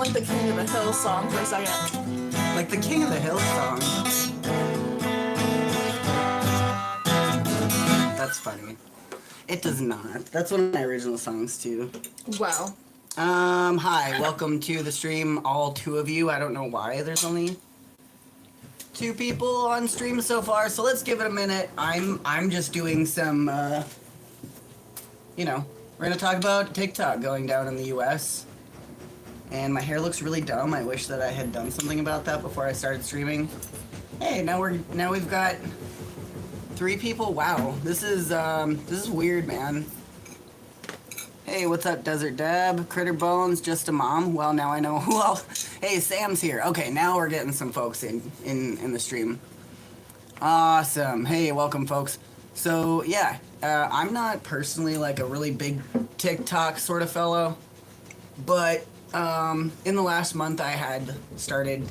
like the King of the Hill song for a second. Like the King of the Hill song. That's funny. It does not. That's one of my original songs too. Wow. Hi, welcome to the stream, all two of you. I don't know why there's only two people on stream so far, so let's give it a minute. I'm just doing some, we're gonna talk about TikTok going down in the US. And my hair looks really dumb. I wish that I had done something about that before I started streaming. Hey, now we've got 3 people. Wow, this is weird, man. Hey, what's up, Desert Deb? Critter Bones, just a mom. Well, now I know who else. Hey, Sam's here. Okay, now we're getting some folks in the stream. Awesome. Hey, welcome, folks. So yeah, I'm not personally like a really big TikTok sort of fellow, but in the last month I had started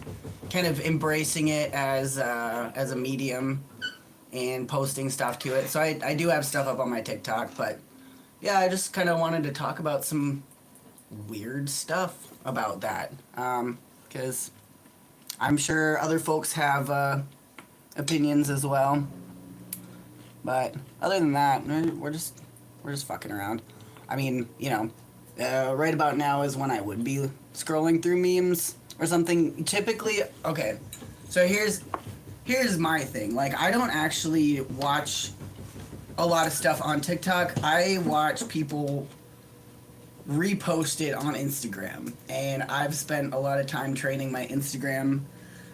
kind of embracing it as a medium and posting stuff to it. So I do have stuff up on my TikTok, but yeah, I just kind of wanted to talk about some weird stuff about that, because I'm sure other folks have opinions as well. But other than that, we're just fucking around. I mean, right about now is when I would be scrolling through memes or something. Typically, okay, so here's my thing. Like, I don't actually watch a lot of stuff on TikTok. I watch people repost it on Instagram, and I've spent a lot of time training my Instagram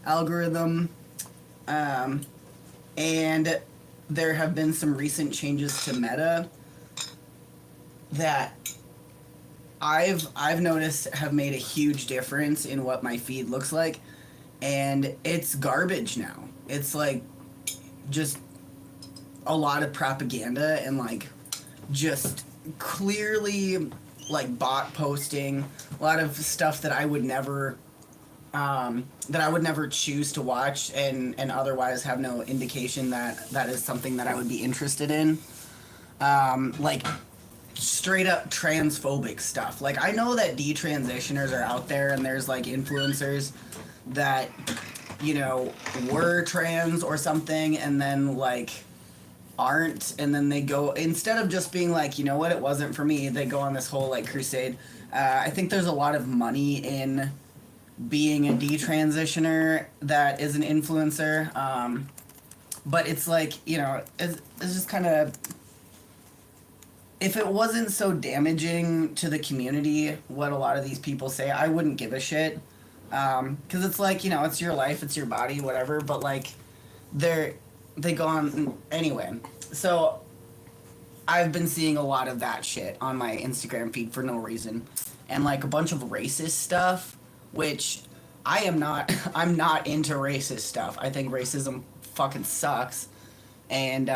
algorithm, and there have been some recent changes to Meta that I've noticed have made a huge difference in what my feed looks like, and it's garbage now. It's like just a lot of propaganda and like just clearly like bot posting, a lot of stuff that I would never choose to watch and otherwise have no indication that is something that I would be interested in. Like straight up transphobic stuff. Like, I know that detransitioners are out there and there's like influencers that, were trans or something and then like aren't, and then they go, instead of just being like, you know what, it wasn't for me, they go on this whole like crusade. I think there's a lot of money in being a detransitioner that is an influencer, but it's like, it's just kind of, if it wasn't so damaging to the community, what a lot of these people say, I wouldn't give a shit, because it's like, it's your life, it's your body, whatever, but like, they go on, anyway, so I've been seeing a lot of that shit on my Instagram feed for no reason, and like a bunch of racist stuff, which I'm not into racist stuff. I think racism fucking sucks, and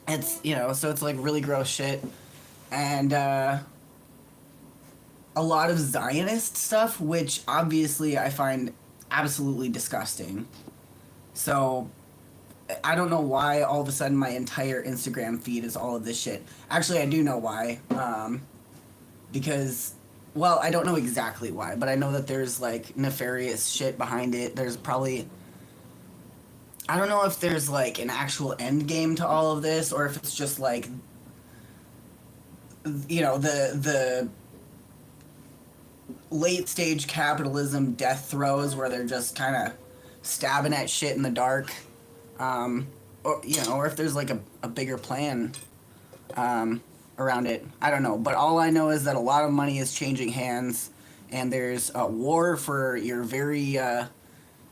it's, so it's like really gross shit, and a lot of Zionist stuff, which obviously I find absolutely disgusting. So I don't know why all of a sudden my entire Instagram feed is all of this shit. Actually, I do know why, because, well, I don't know exactly why, but I know that there's like nefarious shit behind it. There's probably, I don't know if there's like an actual end game to all of this, or if it's just like, the late stage capitalism death throes where they're just kind of stabbing at shit in the dark, or if there's like a bigger plan around it. I don't know, but all I know is that a lot of money is changing hands, and there's a war for your very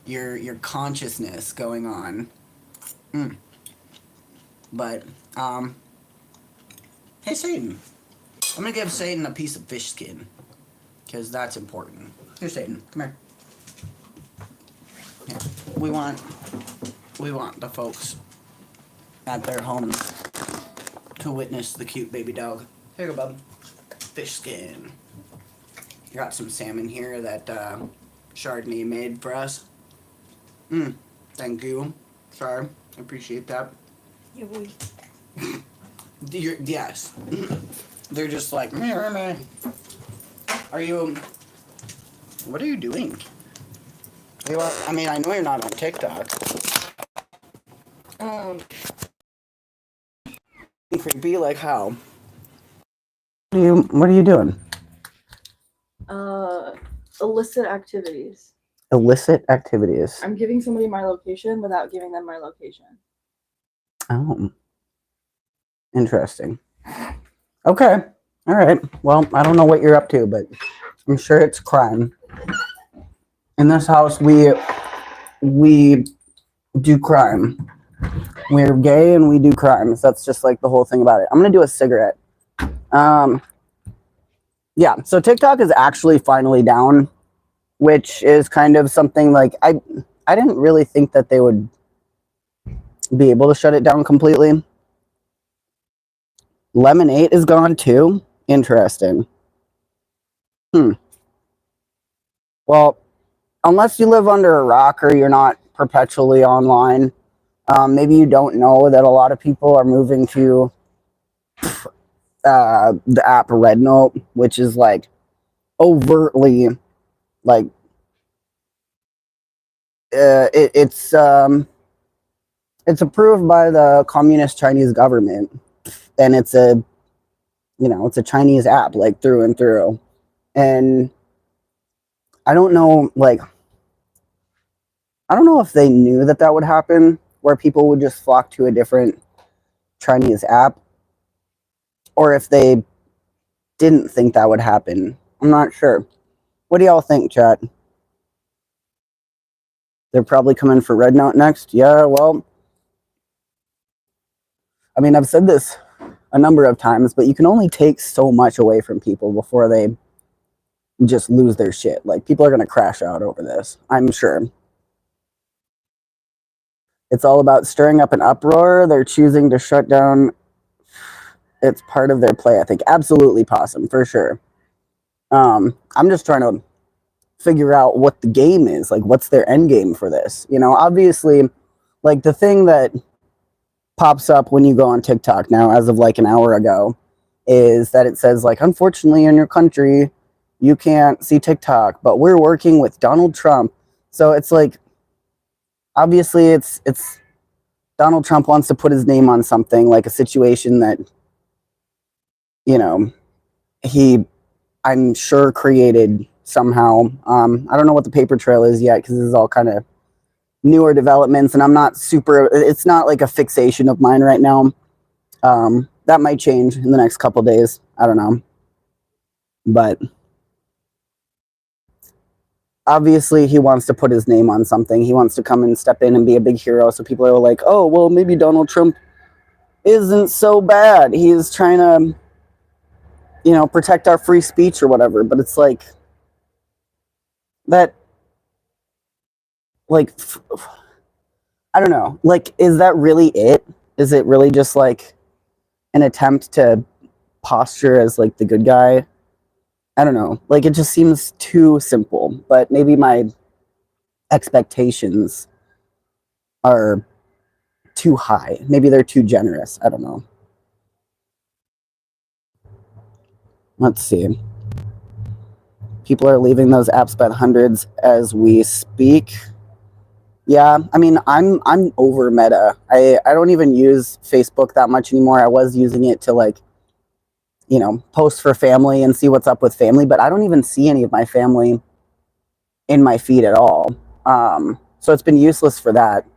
your consciousness going on. But hey, Satan, I'm gonna give Satan a piece of fish skin, because that's important. Here, Satan, come here. Yeah. We want the folks at their homes to witness the cute baby dog. Here you go, bub. Fish skin. Got some salmon here that Chardonnay made for us. Thank you. Sorry. I appreciate that. Yeah, boy. Yes. They're just like, meh. Are you What are you doing? I mean, I know you're not on TikTok. Creepy, like how? What are you doing? Illicit activities. Illicit activities. I'm giving somebody my location without giving them my location. Oh. Interesting. Okay. All right. Well, I don't know what you're up to, but I'm sure it's crime. In this house, we do crime. We're gay and we do crimes. That's just like the whole thing about it. I'm gonna do a cigarette. Yeah. So TikTok is actually finally down, which is kind of something like I didn't really think that they would be able to shut it down completely. Lemonade is gone too. Interesting. Well, unless you live under a rock or you're not perpetually online, maybe you don't know that a lot of people are moving to the app Red Note, which is like overtly like it's approved by the communist Chinese government, and it's a Chinese app like through and through, and I don't know if they knew that would happen, where people would just flock to a different Chinese app, or if they didn't think that would happen. I'm not sure. What do y'all think, chat? They're probably coming for Red Note next? Yeah, well, I mean, I've said this a number of times, but you can only take so much away from people before they just lose their shit. Like, people are going to crash out over this, I'm sure. It's all about stirring up an uproar. They're choosing to shut down. It's part of their play, I think. Absolutely, Possum, for sure. I'm just trying to figure out what the game is. Like, what's their end game for this? You know, obviously, like, the thing that pops up when you go on TikTok now, as of like an hour ago, is that it says, like, unfortunately, in your country, you can't see TikTok, but we're working with Donald Trump. So it's like, obviously, it's Donald Trump wants to put his name on something, like a situation that, you know, I'm sure created somehow. I don't know what the paper trail is yet, because this is all kind of newer developments, and it's not like a fixation of mine right now. That might change in the next couple days. I don't know. But obviously he wants to put his name on something. He wants to come and step in and be a big hero. So people are like, oh, well, maybe Donald Trump isn't so bad. He's trying to, protect our free speech or whatever. But it's like that, like, I don't know. Like, is that really it? Is it really just like an attempt to posture as like the good guy? I don't know. Like, it just seems too simple, but maybe my expectations are too high. Maybe they're too generous. I don't know. Let's see. People are leaving those apps by the hundreds as we speak. Yeah, I mean, I'm over Meta. I don't even use Facebook that much anymore. I was using it to, like, post for family and see what's up with family, but I don't even see any of my family in my feed at all. So it's been useless for that.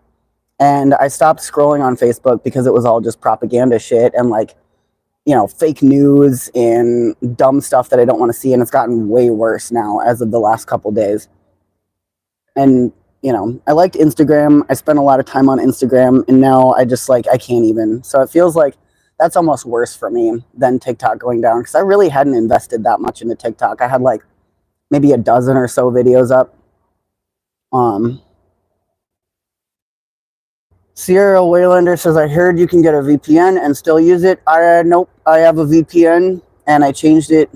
And I stopped scrolling on Facebook because it was all just propaganda shit and, like, fake news and dumb stuff that I don't want to see. And it's gotten way worse now as of the last couple days. And, I liked Instagram. I spent a lot of time on Instagram, and now I just, like, I can't even. So it feels like that's almost worse for me than TikTok going down, because I really hadn't invested that much into TikTok. I had, like, maybe a dozen or so videos up. Sierra Waylander says, I heard you can get a VPN and still use it. Nope, I have a VPN, and I changed it.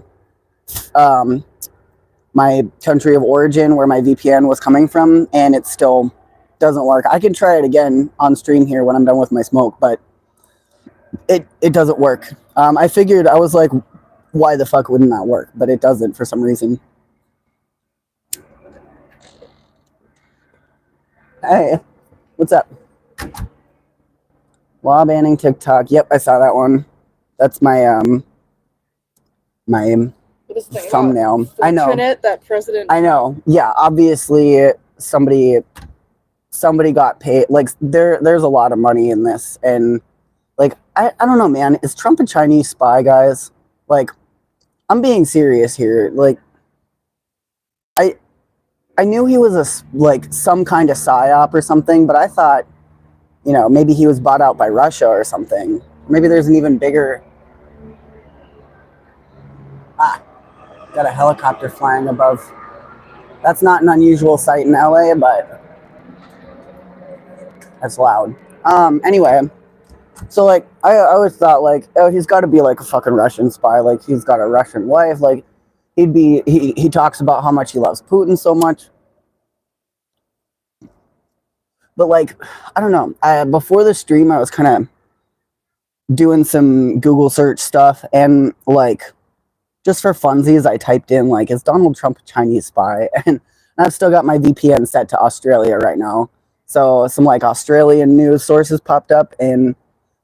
My country of origin, where my VPN was coming from, and it still doesn't work. I can try it again on stream here when I'm done with my smoke, but it doesn't work. I figured, I was like, why the fuck wouldn't that work? But it doesn't for some reason. Hey, what's up? Law banning TikTok. Yep, I saw that one. That's my my thumbnail. I know. Fortunate that President I know. Yeah, obviously somebody got paid. Like there's a lot of money in this, and like I don't know, man. Is Trump a Chinese spy, guys? Like, I'm being serious here. Like, I knew he was like some kind of psyop or something, but I thought, you know, maybe he was bought out by Russia or something. Maybe there's an even bigger. Got a helicopter flying above. That's not an unusual sight in LA, but that's loud. Anyway, so like I always thought like, oh, he's got to be like a fucking Russian spy. Like he's got a Russian wife. Like he talks about how much he loves Putin so much. But like, I don't know. Before the stream, I was kind of doing some Google search stuff, and like, just for funsies, I typed in like, is Donald Trump a Chinese spy? And I've still got my VPN set to Australia right now. So some like Australian news sources popped up, and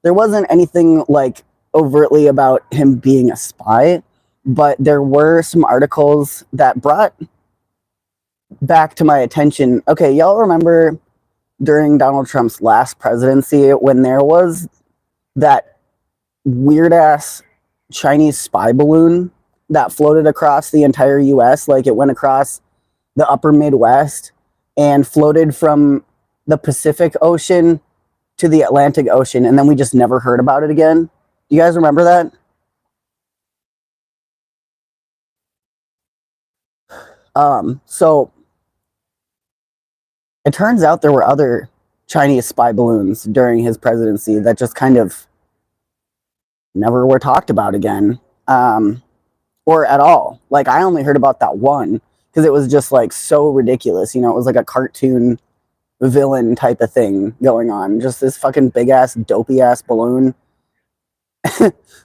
there wasn't anything like overtly about him being a spy, but there were some articles that brought back to my attention. Okay, y'all remember during Donald Trump's last presidency when there was that weird ass Chinese spy balloon that floated across the entire US? Like it went across the upper Midwest and floated from the Pacific Ocean to the Atlantic Ocean, and then we just never heard about it again. You guys remember that? So it turns out there were other Chinese spy balloons during his presidency that just kind of never were talked about again, or at all. Like I only heard about that one because it was just like so ridiculous. You know, it was like a cartoon villain type of thing going on. Just this fucking big ass, dopey ass balloon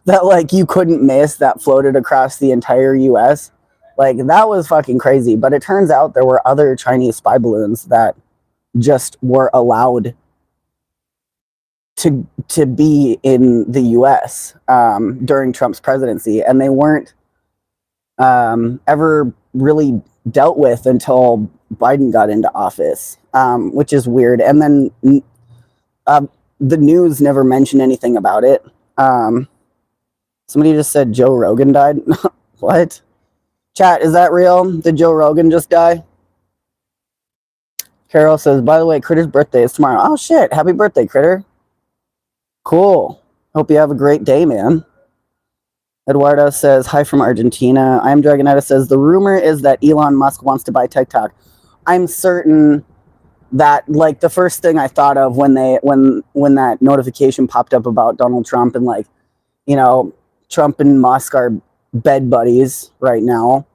that like you couldn't miss that floated across the entire US. Like that was fucking crazy. But it turns out there were other Chinese spy balloons that just were allowed to be in the US during Trump's presidency, and they weren't ever really dealt with until Biden got into office, which is weird. And then the news never mentioned anything about it. Somebody just said Joe Rogan died. What? Chat, is that real? Did Joe Rogan just die? Carol says, by the way, Critter's birthday is tomorrow. Oh shit, happy birthday, Critter. Cool. Hope you have a great day, man. Eduardo says, hi from Argentina. I am Dragonetta says, the rumor is that Elon Musk wants to buy TikTok. I'm certain that like the first thing I thought of when that notification popped up about Donald Trump, and like, you know, Trump and Musk are bed buddies right now.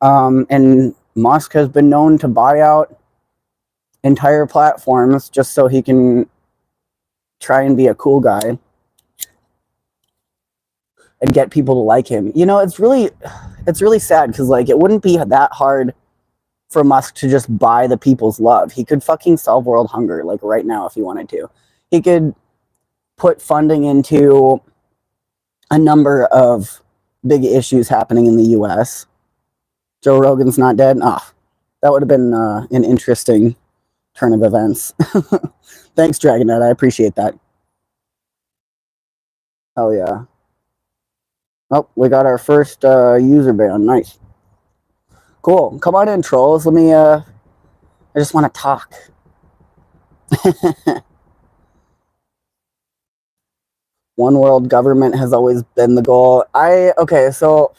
And Musk has been known to buy out entire platforms just so he can try and be a cool guy and get people to like him. You know, it's really sad because like it wouldn't be that hard for Musk to just buy the people's love. He could fucking solve world hunger like right now if he wanted to. He could put funding into a number of big issues happening in the US. Joe Rogan's not dead. That would have been an interesting turn of events. Thanks, Dragonet. I appreciate that. Hell yeah. Oh, we got our first user ban. Nice. Cool. Come on in, trolls. Let me, I just want to talk. One world government has always been the goal. Okay, so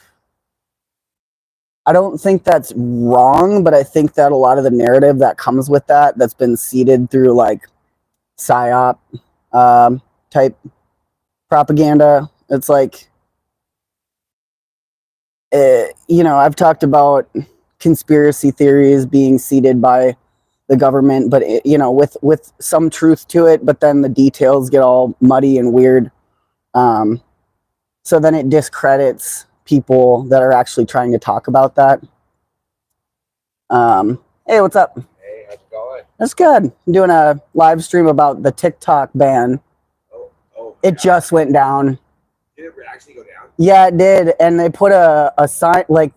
I don't think that's wrong, but I think that a lot of the narrative that comes with that's been seeded through like PSYOP type propaganda. It's like, you know, I've talked about conspiracy theories being seeded by the government, but you know, with some truth to it, but then the details get all muddy and weird. So then it discredits people that are actually trying to talk about that. Hey, what's up? Hey, how's it going? That's good. I'm doing a live stream about the TikTok ban. It just went down. Did it actually go down? Yeah, it did. And they put a sign, like,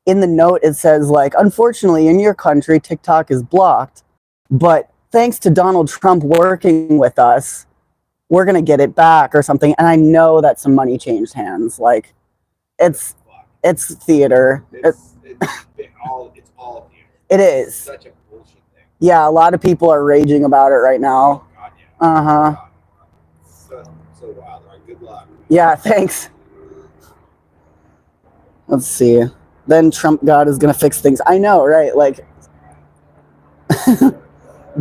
in the note, it says, like, unfortunately, in your country, TikTok is blocked. But thanks to Donald Trump working with us, we're going to get it back or something. And I know that some money changed hands. Like, it's theater. It's all theater. It is. It's such a bullshit thing. Yeah, a lot of people are raging about it right now. Oh, God, yeah. Uh-huh. So wild. All right, good luck. Yeah, thanks. Let's see. Then Trump God is going to fix things. I know, right? Like,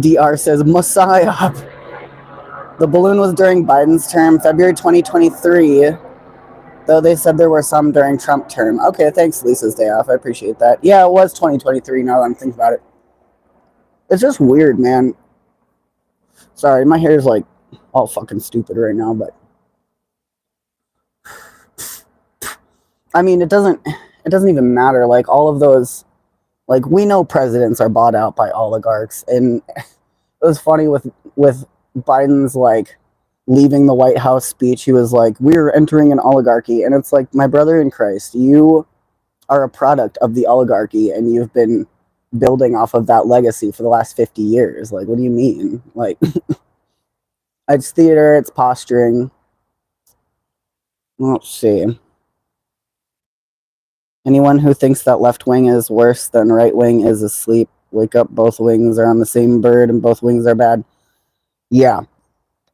DR says, Messiah. The balloon was during Biden's term, February 2023, though they said there were some during Trump term. Okay, thanks, Lisa's day off. I appreciate that. Yeah, it was 2023 now that I'm thinking about it. It's just weird, man. Sorry, my hair is like all fucking stupid right now, but I mean, it doesn't even matter. Like, all of those, like, we know presidents are bought out by oligarchs, and it was funny with Biden's, like, leaving the White House speech. He was like, we're entering an oligarchy, and it's like, my brother in Christ, you are a product of the oligarchy, and you've been building off of that legacy for the last 50 years. Like, what do you mean? Like, it's theater, it's posturing. Let's see. Anyone who thinks that left wing is worse than right wing is asleep. Wake up, both wings are on the same bird and both wings are bad. Yeah.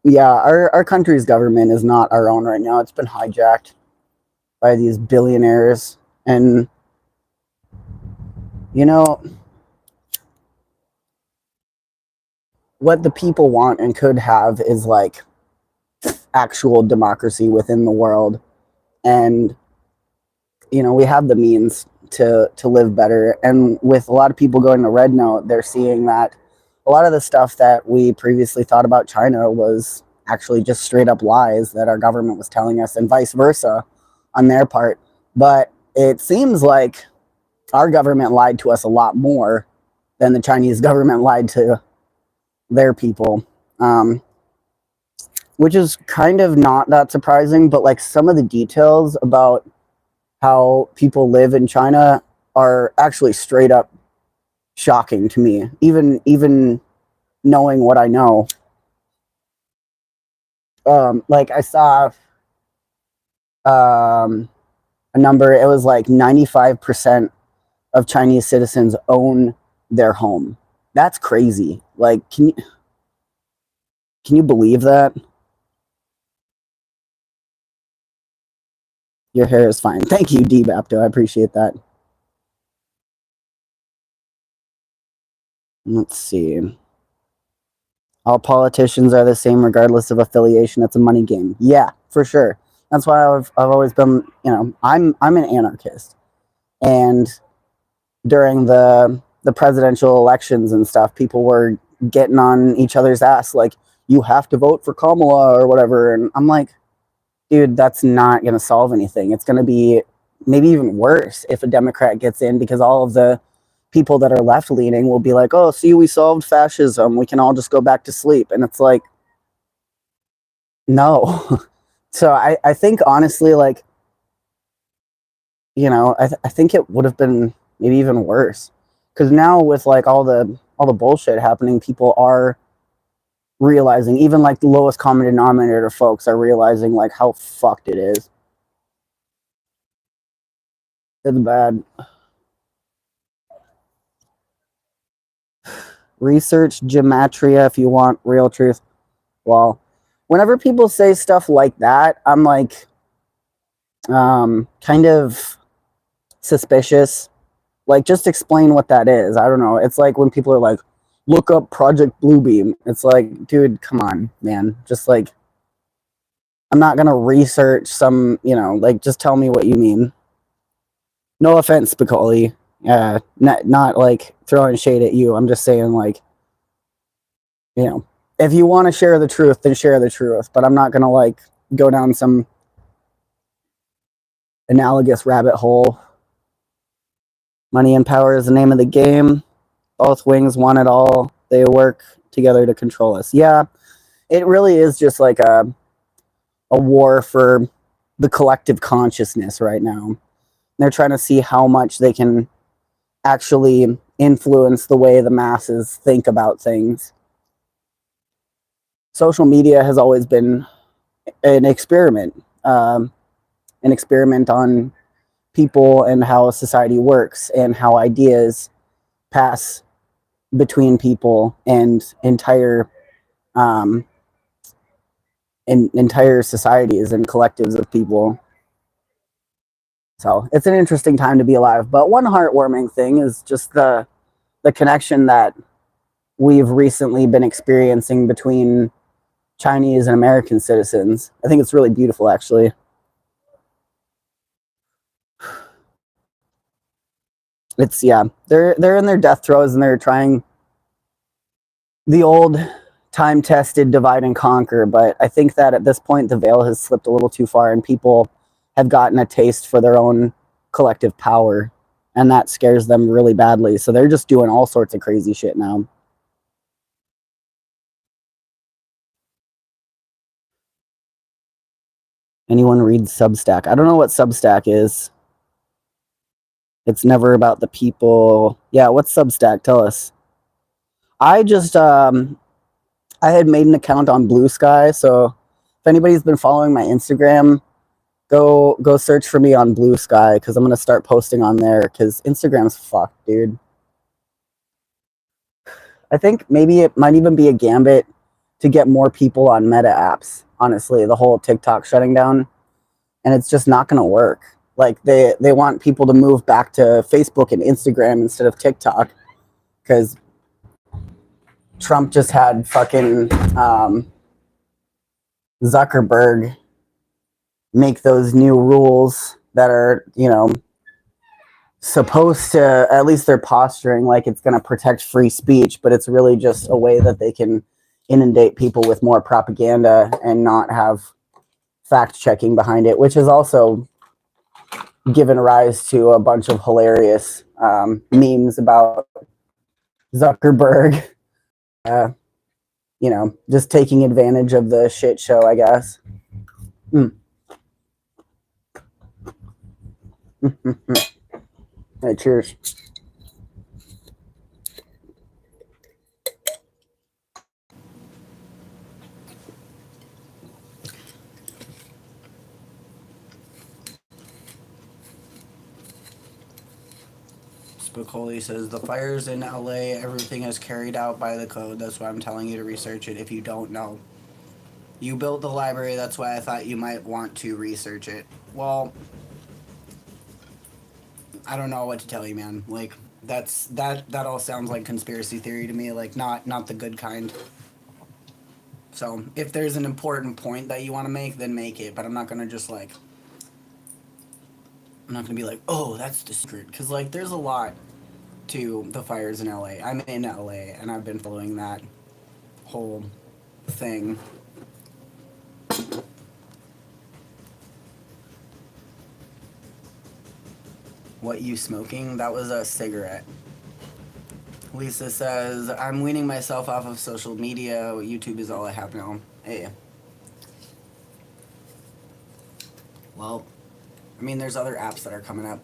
Yeah, our country's government is not our own right now. It's been hijacked by these billionaires. And, you know, what the people want and could have is, like, actual democracy within the world. And, you know, we have the means to live better. And with a lot of people going to Red Note, they're seeing that a lot of the stuff that we previously thought about China was actually just straight up lies that our government was telling us, and vice versa on their part. But it seems like our government lied to us a lot more than the Chinese government lied to their people, which is kind of not that surprising. But, like, some of the details about how people live in China are actually straight up shocking to me, even knowing what I know. Like, I saw a number. It was like 95% of Chinese citizens own their home. That's crazy. Like, can you believe that? Your hair is fine. Thank you, D-Bapto. I appreciate that. Let's see. All politicians are the same regardless of affiliation. It's a money game. Yeah, for sure. That's why I've always been, you know, I'm an anarchist. And during the presidential elections and stuff, people were getting on each other's ass like, you have to vote for Kamala or whatever. And I'm like, dude, that's not going to solve anything. It's going to be maybe even worse if a Democrat gets in, because all of the people that are left leaning will be like, oh, see, we solved fascism. We can all just go back to sleep. And it's like, no. So I think, honestly, like, you know, I think it would have been maybe even worse, because now with, like, all the bullshit happening, people are realizing, even, like, the lowest common denominator folks are realizing, like, how fucked it is. It's bad. Research gematria if you want real truth. Well, whenever people say stuff like that, I'm like, kind of suspicious. Like, just explain what that is. I don't know. It's like when people are like, look up Project Bluebeam. It's like, dude, come on, man. Just, like, I'm not gonna research some, you know, like, just tell me what you mean. No offense, Spicoli. Not like throwing shade at you. I'm just saying, like, you know, if you want to share the truth, then share the truth. But I'm not gonna, like, go down some analogous rabbit hole. Money and power is the name of the game. Both wings want it all. They work together to control us. Yeah, it really is just like a war for the collective consciousness right now. They're trying to see how much they can actually influence the way the masses think about things. Social media has always been an experiment on people and how society works and how ideas pass between people and entire societies and collectives of people. So it's an interesting time to be alive. But one heartwarming thing is just the connection that we've recently been experiencing between Chinese and American citizens. I think it's really beautiful, actually. It's, yeah, they're in their death throes and they're trying the old time-tested divide and conquer, but I think that at this point the veil has slipped a little too far and people have gotten a taste for their own collective power, and that scares them really badly. So they're just doing all sorts of crazy shit now. Anyone read Substack? I don't know what Substack is. It's never about the people. Yeah, what's Substack? Tell us. I just I had made an account on Blue Sky, so if anybody's been following my Instagram, go search for me on Blue Sky, because I'm gonna start posting on there, because Instagram's fucked, dude. I think maybe it might even be a gambit to get more people on Meta apps, honestly, the whole TikTok shutting down, and it's just not gonna work. Like they want people to move back to Facebook and Instagram instead of TikTok, because Trump just had fucking Zuckerberg make those new rules that are, supposed to, at least they're posturing like it's going to protect free speech, but it's really just a way that they can inundate people with more propaganda and not have fact checking behind it, which has also given rise to a bunch of hilarious memes about Zuckerberg, just taking advantage of the shit show, I guess. Hey, cheers. Spicoli says, the fires in LA, everything is carried out by the code. That's why I'm telling you to research it if you don't know. You built the library, that's why I thought you might want to research it. Well, I don't know what to tell you, man. Like, that all sounds like conspiracy theory to me, like not the good kind. So, if there's an important point that you want to make, then make it, but I'm not going to just like I'm not going to be like, "Oh, that's the secret," cuz like there's a lot to the fires in LA. I'm in LA and I've been following that whole thing. What you smoking? That was a cigarette. Lisa says, I'm weaning myself off of social media. YouTube is all I have now. Hey. Well, I mean, there's other apps that are coming up.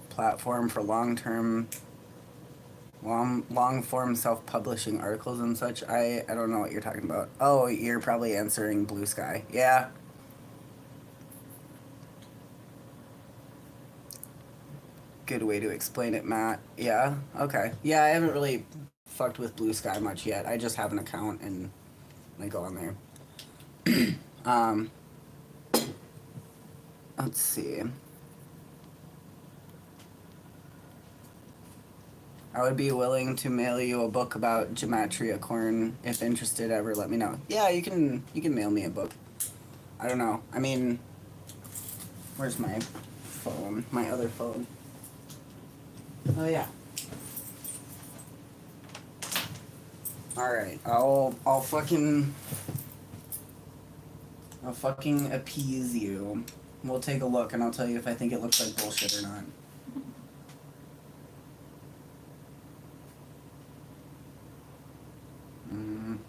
Platform for long-form self-publishing articles and such. I don't know what you're talking about. Oh, you're probably answering Blue Sky. Yeah. Good way to explain it, Matt. Yeah, okay. Yeah, I haven't really fucked with Blue Sky much yet. I just have an account and I go on there. Let's see. I would be willing to mail you a book about gematria corn. If interested, ever let me know. Yeah, you can mail me a book. I don't know. I mean, where's my phone? My other phone. Oh yeah. All right. I'll fucking appease you. We'll take a look and I'll tell you if I think it looks like bullshit or not.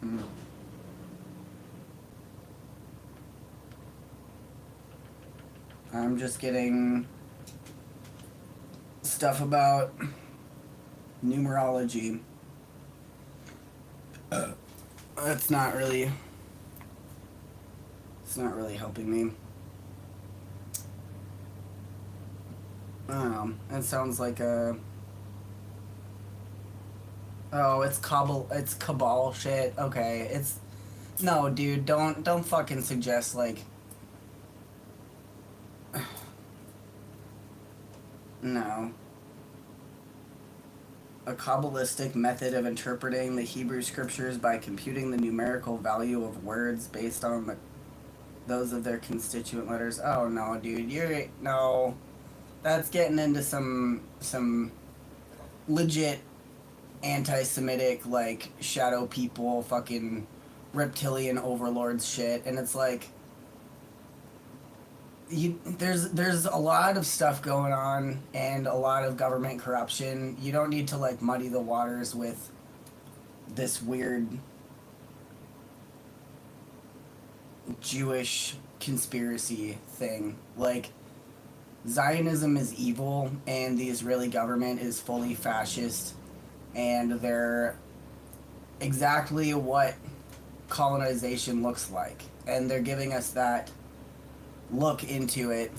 Mm. I'm just getting stuff about numerology. It's not really helping me. I don't know. It sounds like a... Oh, it's cabal shit. Okay, it's... No, dude, don't fucking suggest, like... No. A Kabbalistic method of interpreting the Hebrew scriptures by computing the numerical value of words based on those of their constituent letters. Oh, no, dude, no. That's getting into some legit anti-Semitic, like, shadow people, fucking reptilian overlords shit, and it's like... there's a lot of stuff going on and a lot of government corruption. You don't need to like muddy the waters with this weird Jewish conspiracy thing. Like, Zionism is evil and the Israeli government is fully fascist, and they're exactly what colonization looks like, and they're giving us that look into it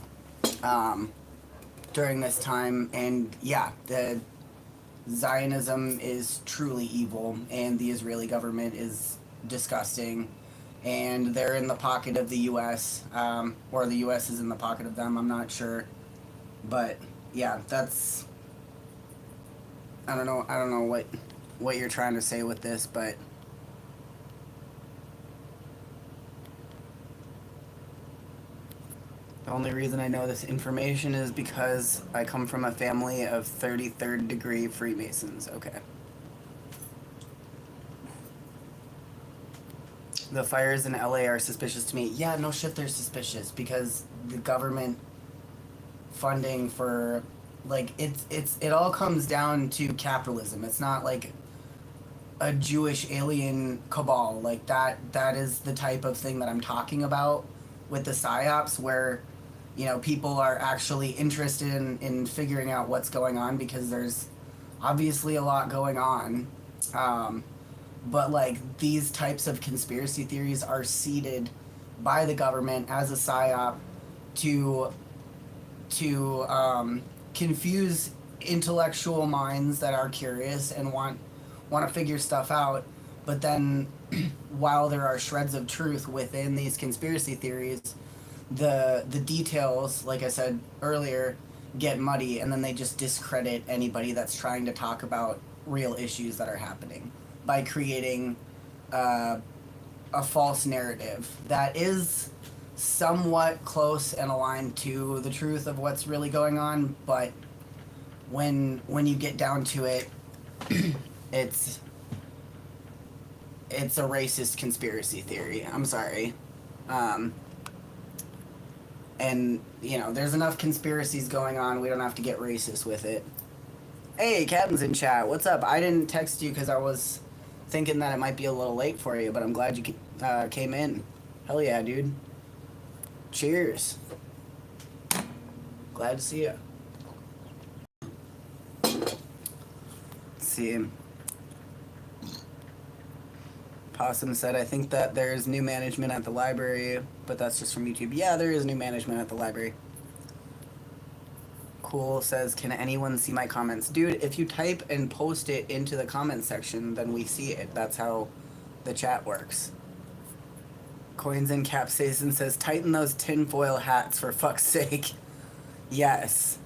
during this time. And yeah, the Zionism is truly evil and the Israeli government is disgusting, and they're in the pocket of the US, or the US is in the pocket of them, I'm not sure. But yeah, that's... I don't know what you're trying to say with this, but the only reason I know this information is because I come from a family of 33rd degree Freemasons. Okay. The fires in LA are suspicious to me. Yeah, no shit, they're suspicious because the government funding for, like, it all comes down to capitalism. It's not like a Jewish alien cabal. Like, that is the type of thing that I'm talking about with the psyops, where, you know, people are actually interested in figuring out what's going on, because there's obviously a lot going on. But, like, these types of conspiracy theories are seeded by the government as a psyop to confuse intellectual minds that are curious and want to figure stuff out. But then, while there are shreds of truth within these conspiracy theories, the details, like I said earlier, get muddy, and then they just discredit anybody that's trying to talk about real issues that are happening by creating a false narrative that is somewhat close and aligned to the truth of what's really going on. But when you get down to it, it's a racist conspiracy theory. I'm sorry. And, you know, there's enough conspiracies going on. We don't have to get racist with it. Hey, Captain's in chat. What's up? I didn't text you because I was thinking that it might be a little late for you, but I'm glad you came in. Hell yeah, dude. Cheers. Glad to see you. Let's see. Possum said, I think that there's new management at the library, but that's just from YouTube. Yeah, there is new management at the library. Cool says, can anyone see my comments? Dude, if you type and post it into the comments section, then we see it. That's how the chat works. Coins and Capsaicin says, tighten those tinfoil hats for fuck's sake. Yes.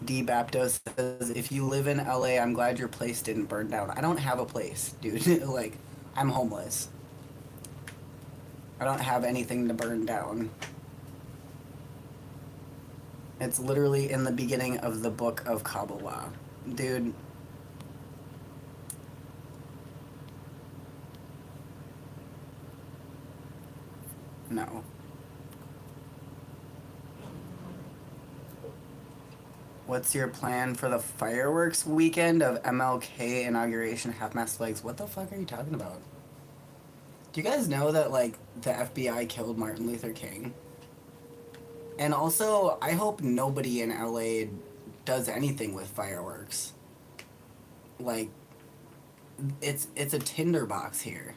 D. Baptos says, if you live in LA, I'm glad your place didn't burn down. I don't have a place, dude. Like, I'm homeless. I don't have anything to burn down. It's literally in the beginning of the book of Kabbalah. Dude. No. What's your plan for the fireworks weekend of MLK inauguration, half-mast flags? What the fuck are you talking about? Do you guys know that, like, the FBI killed Martin Luther King? And also, I hope nobody in LA does anything with fireworks. Like, it's a tinderbox here.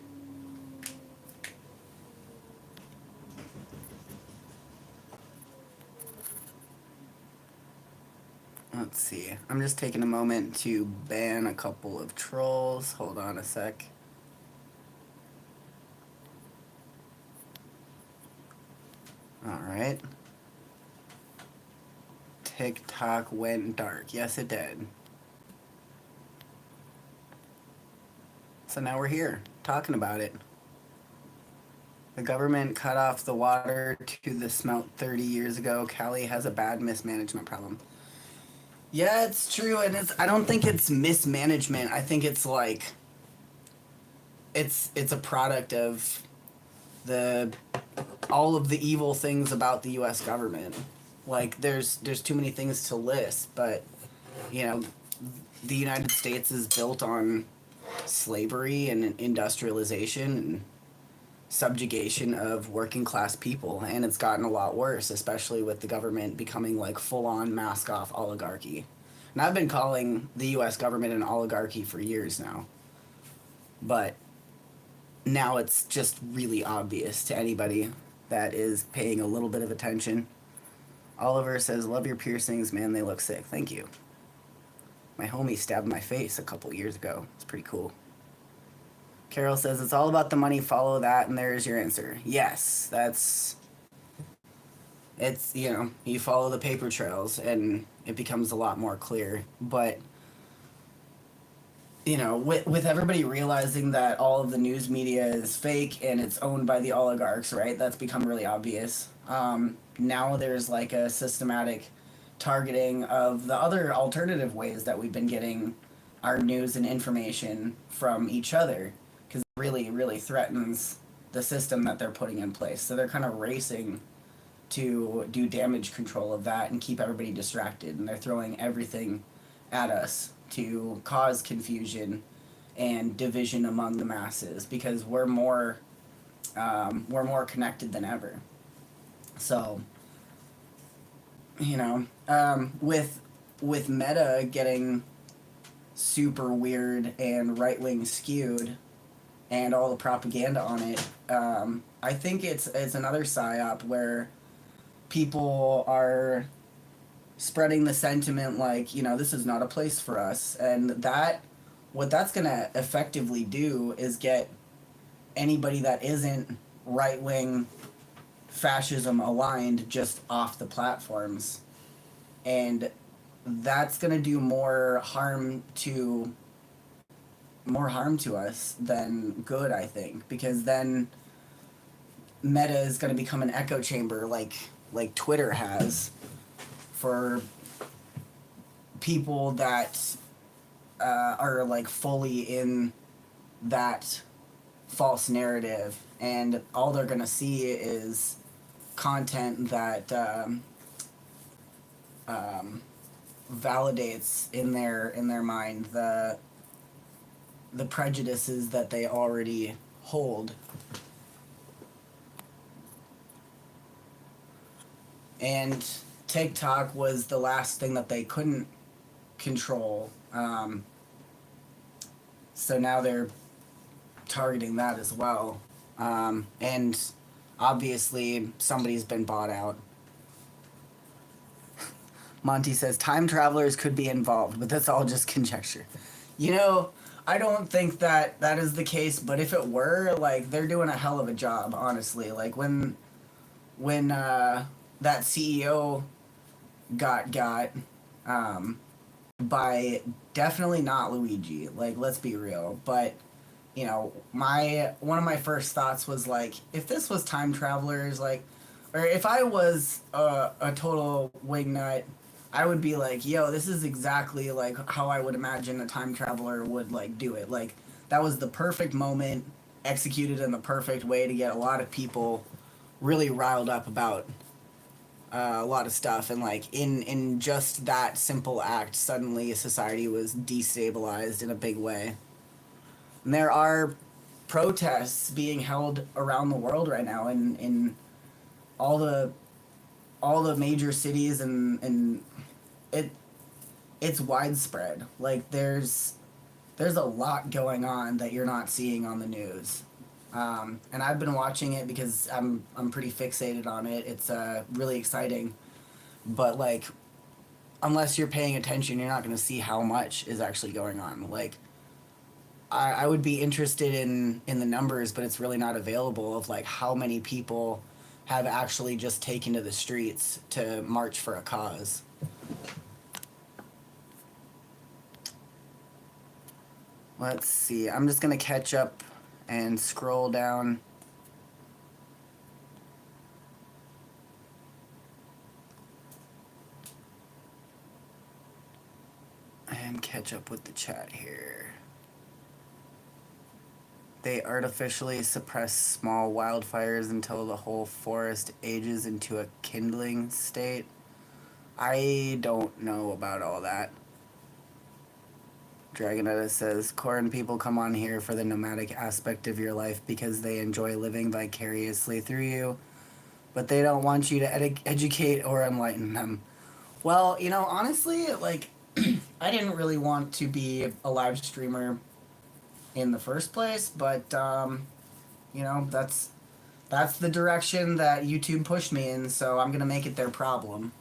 Let's see. I'm just taking a moment to ban a couple of trolls. Hold on a sec. Alright. TikTok went dark. Yes, it did. So now we're here, talking about it. The government cut off the water to the smelt 30 years ago. Cali has a bad mismanagement problem. Yeah, it's true, and I don't think it's mismanagement. I think it's like it's a product of all of the evil things about the US government. Like there's too many things to list, but you know, the United States is built on slavery and industrialization and subjugation of working class people, and it's gotten a lot worse, especially with the government becoming like full-on mask-off oligarchy. And I've been calling the US government an oligarchy for years now, but now it's just really obvious to anybody that is paying a little bit of attention. Oliver says, love your piercings, man, they look sick. Thank you. My homie stabbed my face a couple years ago. It's pretty cool. Carol says, it's all about the money, follow that, and there's your answer. Yes, it's, you know, you follow the paper trails, and it becomes a lot more clear. But, you know, with everybody realizing that all of the news media is fake and it's owned by the oligarchs, right, that's become really obvious. Now there's, like, a systematic targeting of the other alternative ways that we've been getting our news and information from each other. Because it really, really threatens the system that they're putting in place. So they're kind of racing to do damage control of that and keep everybody distracted. And they're throwing everything at us to cause confusion and division among the masses because we're more connected than ever. So, you know, with Meta getting super weird and right-wing skewed, and all the propaganda on it, I think it's another psyop where people are spreading the sentiment like, you know, this is not a place for us, and what that's gonna effectively do is get anybody that isn't right-wing fascism aligned just off the platforms, and that's gonna do more harm to us than good, I think, because then Meta is going to become an echo chamber like Twitter has for people that are like fully in that false narrative, and all they're going to see is content that validates in their mind the prejudices that they already hold. And TikTok was the last thing that they couldn't control. So now they're targeting that as well. And obviously somebody's been bought out. Monty says, time travelers could be involved, but that's all just conjecture. You know, I don't think that is the case, but if it were, like, they're doing a hell of a job, honestly. Like, when that CEO got by definitely not Luigi, like, let's be real, but, you know, one of my first thoughts was, like, if this was time travelers, like, or if I was a total wingnut, I would be like, yo, this is exactly like how I would imagine a time traveler would like do it. Like, that was the perfect moment, executed in the perfect way to get a lot of people really riled up about a lot of stuff, and like in just that simple act, suddenly society was destabilized in a big way. And there are protests being held around the world right now in all the major cities, and it's widespread. Like there's a lot going on that you're not seeing on the news. And I've been watching it because I'm pretty fixated on it. It's really exciting, but like unless you're paying attention, you're not going to see how much is actually going on. Like I would be interested in the numbers, but it's really not available of like how many people have actually just taken to the streets to march for a cause. Let's see. I'm just going to catch up and scroll down. And catch up with the chat here. They artificially suppress small wildfires until the whole forest ages into a kindling state. I don't know about all that. Dragonetta says, Corn people come on here for the nomadic aspect of your life because they enjoy living vicariously through you, but they don't want you to educate or enlighten them. Well, you know, honestly, like, I didn't really want to be a live streamer in the first place, but, you know, that's the direction that YouTube pushed me in, so I'm gonna make it their problem.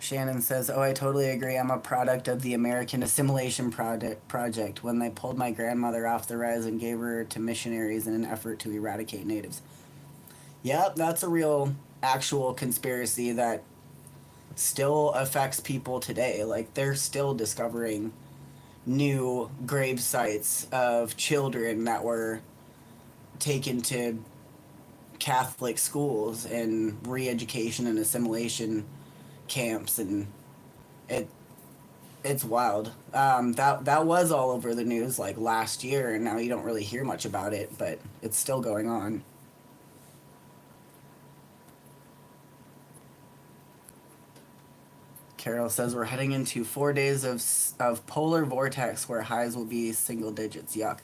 Shannon says, oh, I totally agree. I'm a product of the American Assimilation Project when they pulled my grandmother off the res and gave her to missionaries in an effort to eradicate natives. Yep, that's a real, actual conspiracy that still affects people today. Like, they're still discovering new grave sites of children that were taken to Catholic schools and re-education and assimilation camps, and it's wild. That was all over the news like last year, and now you don't really hear much about it, but it's still going on. Carol says we're heading into 4 days of polar vortex where highs will be single digits. Yuck.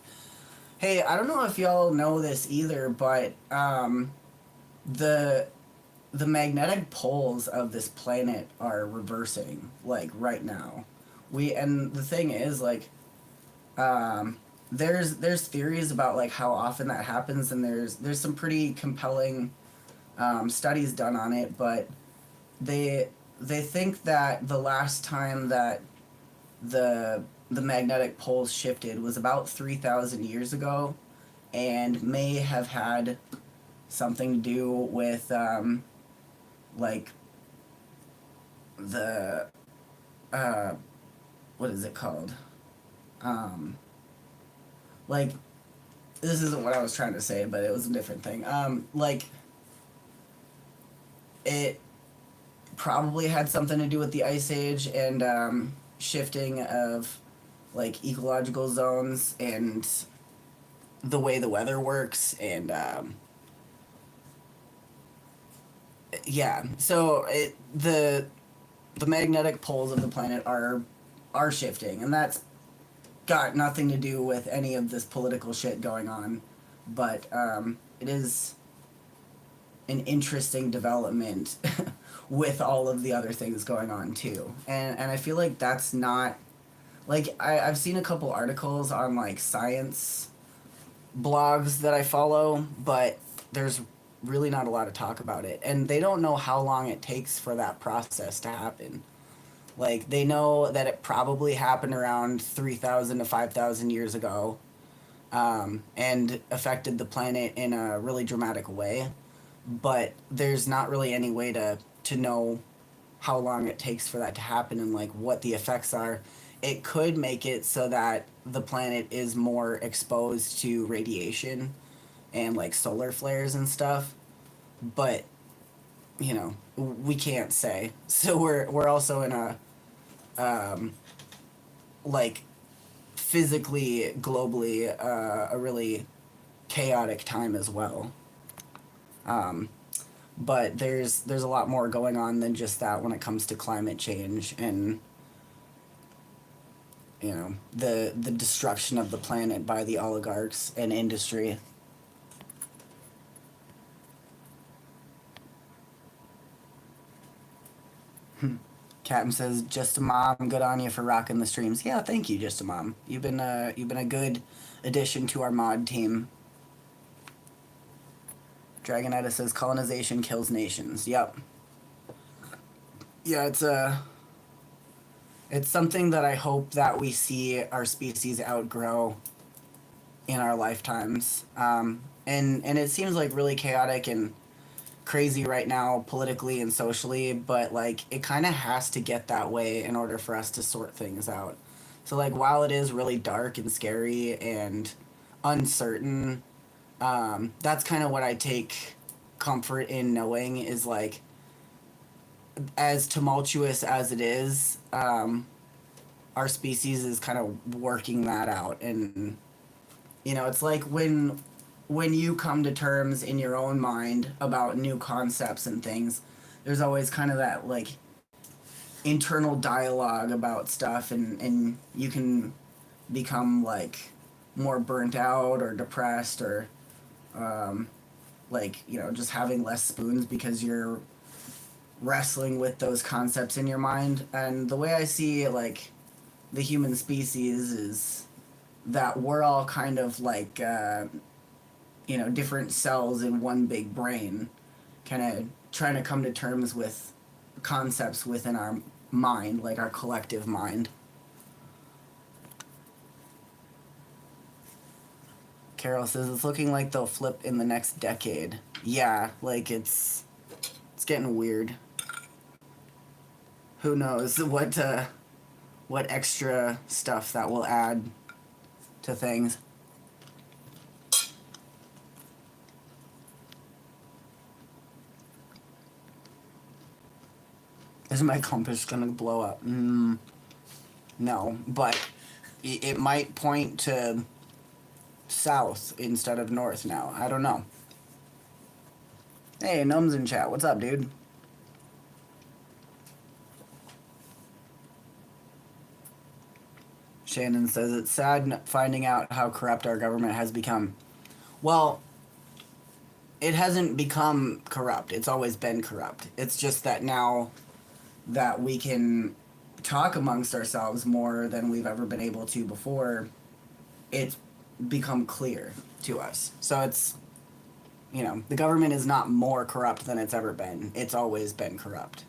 Hey, I don't know if y'all know this either, but the magnetic poles of this planet are reversing, like, right now. And the thing is, like, there's theories about, like, how often that happens, and there's some pretty compelling studies done on it, but they think that the last time that the magnetic poles shifted was about 3,000 years ago, and may have had something to do with like the what is it called? Like, this isn't what I was trying to say, but it was a different thing. Like, it probably had something to do with the Ice Age and shifting of, like, ecological zones and the way the weather works, and yeah, so the magnetic poles of the planet are shifting, and that's got nothing to do with any of this political shit going on, but it is an interesting development with all of the other things going on too, and I feel like that's not, like, I've seen a couple articles on, like, science blogs that I follow, but there's really not a lot of talk about it, and they don't know how long it takes for that process to happen. Like, they know that it probably happened around 3,000 to 5,000 years ago, and affected the planet in a really dramatic way, but there's not really any way to know how long it takes for that to happen and, like, what the effects are. It could make it so that the planet is more exposed to radiation and, like, solar flares and stuff, but, you know, we can't say. So we're also in a like, physically, globally, a really chaotic time as well. But there's a lot more going on than just that when it comes to climate change and, you know, the destruction of the planet by the oligarchs and industry. Captain says, "Just a mom, good on you for rocking the streams." Yeah, thank you, Just a Mom. You've been a good addition to our mod team. Dragonetta says, "Colonization kills nations." Yep. Yeah, it's something that I hope that we see our species outgrow in our lifetimes. And it seems like really chaotic and crazy right now politically and socially, but like it kind of has to get that way in order for us to sort things out. So like while it is really dark and scary and uncertain, that's kind of what I take comfort in knowing is like, as tumultuous as it is, our species is kind of working that out. And you know, it's like when you come to terms in your own mind about new concepts and things, there's always kind of that like internal dialogue about stuff, and you can become like more burnt out or depressed or like, you know, just having less spoons because you're wrestling with those concepts in your mind. And the way I see like the human species is that we're all kind of like you know, different cells in one big brain, kind of trying to come to terms with concepts within our mind, like our collective mind. Carol says, "It's looking like they'll flip in the next decade." Yeah, like it's getting weird. Who knows what extra stuff that will add to things. Is my compass gonna blow up? No, but it might point to south instead of north now. I don't know. Hey, Numbs in chat. What's up, dude? Shannon says, "It's sad finding out how corrupt our government has become." Well, it hasn't become corrupt. It's always been corrupt. It's just that now that we can talk amongst ourselves more than we've ever been able to before, it's become clear to us. So it's, you know, the government is not more corrupt than it's ever been. It's always been corrupt.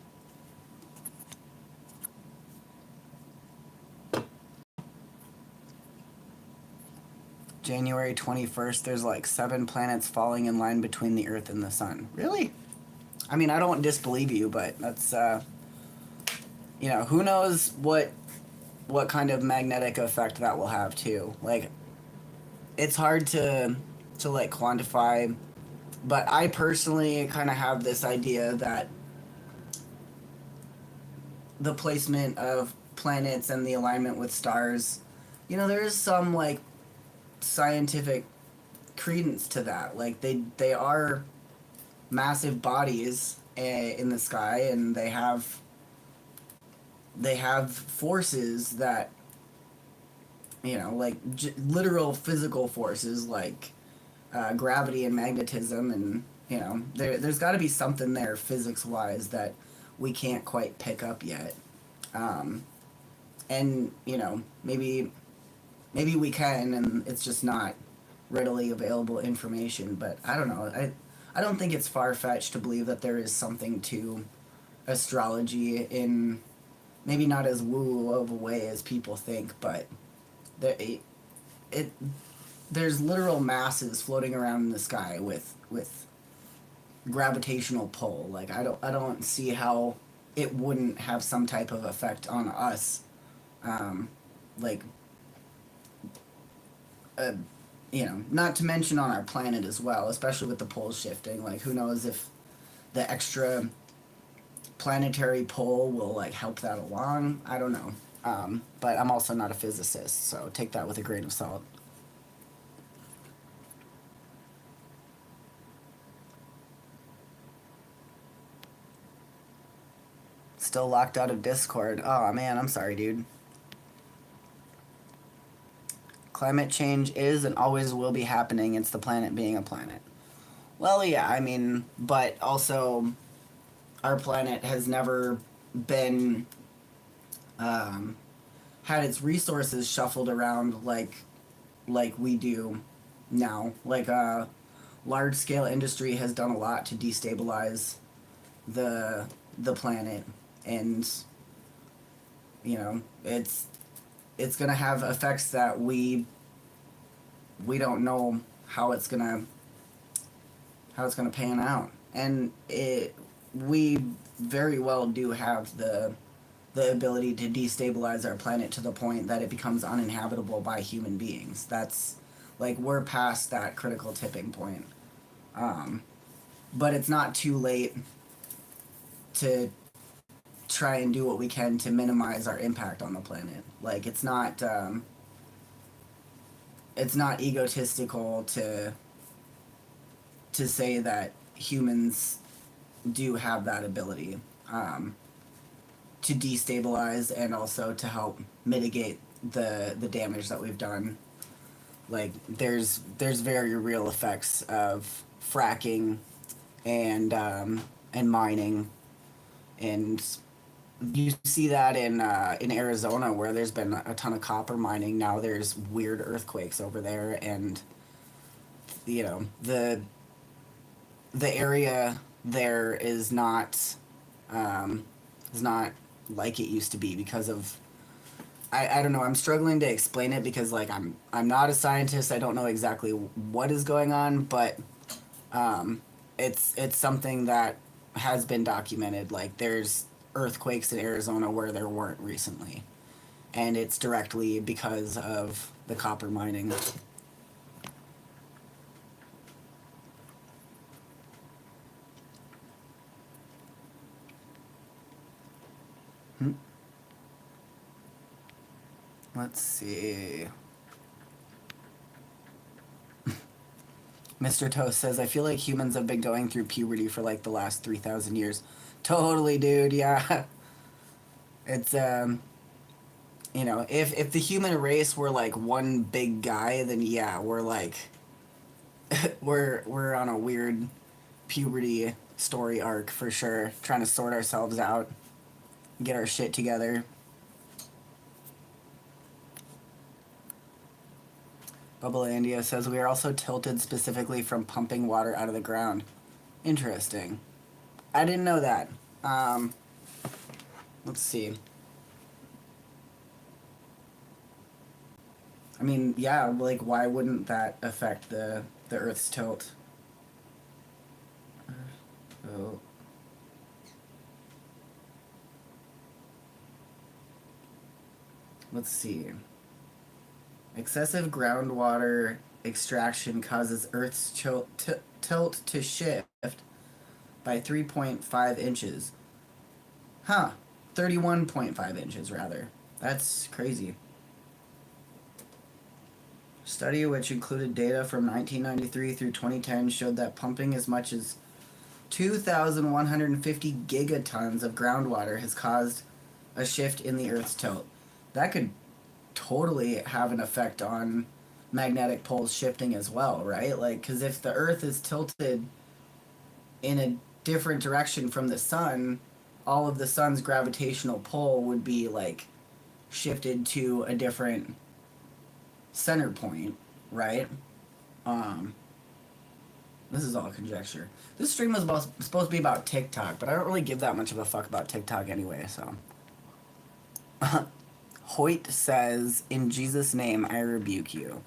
January 21st, there's like 7 planets falling in line between the Earth and the Sun. Really? I mean, I don't disbelieve you, but that's, you know, who knows what kind of magnetic effect that will have too. Like, it's hard to like quantify, but I personally kind of have this idea that the placement of planets and the alignment with stars, you know, there is some like scientific credence to that. Like they are massive bodies in the sky, and they have forces that, you know, like literal physical forces like gravity and magnetism, and you know, there's got to be something there physics wise that we can't quite pick up yet. And you know, maybe we can, and it's just not readily available information. But I don't know. I don't think it's far-fetched to believe that there is something to astrology in maybe not as woo of a way as people think, but there's literal masses floating around in the sky with gravitational pull. Like I don't see how it wouldn't have some type of effect on us. You know, not to mention on our planet as well, especially with the poles shifting. Like, who knows if the extra planetary pull will like help that along? I don't know. But I'm also not a physicist, so take that with a grain of salt. Still locked out of Discord. Oh man, I'm sorry, dude. Climate change is and always will be happening. It's the planet being a planet. Well, yeah, I mean, but also our planet has never been had its resources shuffled around like we do now. Like large scale industry has done a lot to destabilize the planet, and you know it's gonna have effects that we don't know how it's gonna pan out, and we very well do have the ability to destabilize our planet to the point that it becomes uninhabitable by human beings. That's like we're past that critical tipping point. But it's not too late to try and do what we can to minimize our impact on the planet. Like it's not egotistical to say that humans do have that ability to destabilize and also to help mitigate the damage that we've done. Like there's very real effects of fracking and mining, and you see that in Arizona where there's been a ton of copper mining. Now there's weird earthquakes over there, and you know the area there is not like it used to be because of I don't know, I'm struggling to explain it because like I'm not a scientist. I don't know exactly what is going on, but it's something that has been documented. Like there's earthquakes in Arizona where there weren't recently, and it's directly because of the copper mining. Let's see. Mr. Toast says, I feel like humans have been going through puberty for like the last 3,000 years. Totally, dude, yeah. It's, you know, if the human race were like one big guy, then yeah, we're like, we're on a weird puberty story arc for sure, trying to sort ourselves out, get our shit together. Bubbleandia says, we are also tilted specifically from pumping water out of the ground. Interesting. I didn't know that. Let's see. I mean, yeah, like, why wouldn't that affect the Earth's tilt? Oh. Let's see. Excessive groundwater extraction causes Earth's tilt to shift by 3.5 inches. Huh. 31.5 inches, rather. That's crazy. Study, which included data from 1993 through 2010, showed that pumping as much as 2,150 gigatons of groundwater has caused a shift in the Earth's tilt. That could totally have an effect on magnetic poles shifting as well, right? Like, because if the Earth is tilted in a different direction from the sun, all of the sun's gravitational pull would be like shifted to a different center point, right? This is all conjecture. This stream was supposed to be about TikTok, but I don't really give that much of a fuck about TikTok anyway, so. Hoyt says, in Jesus' name, I rebuke you.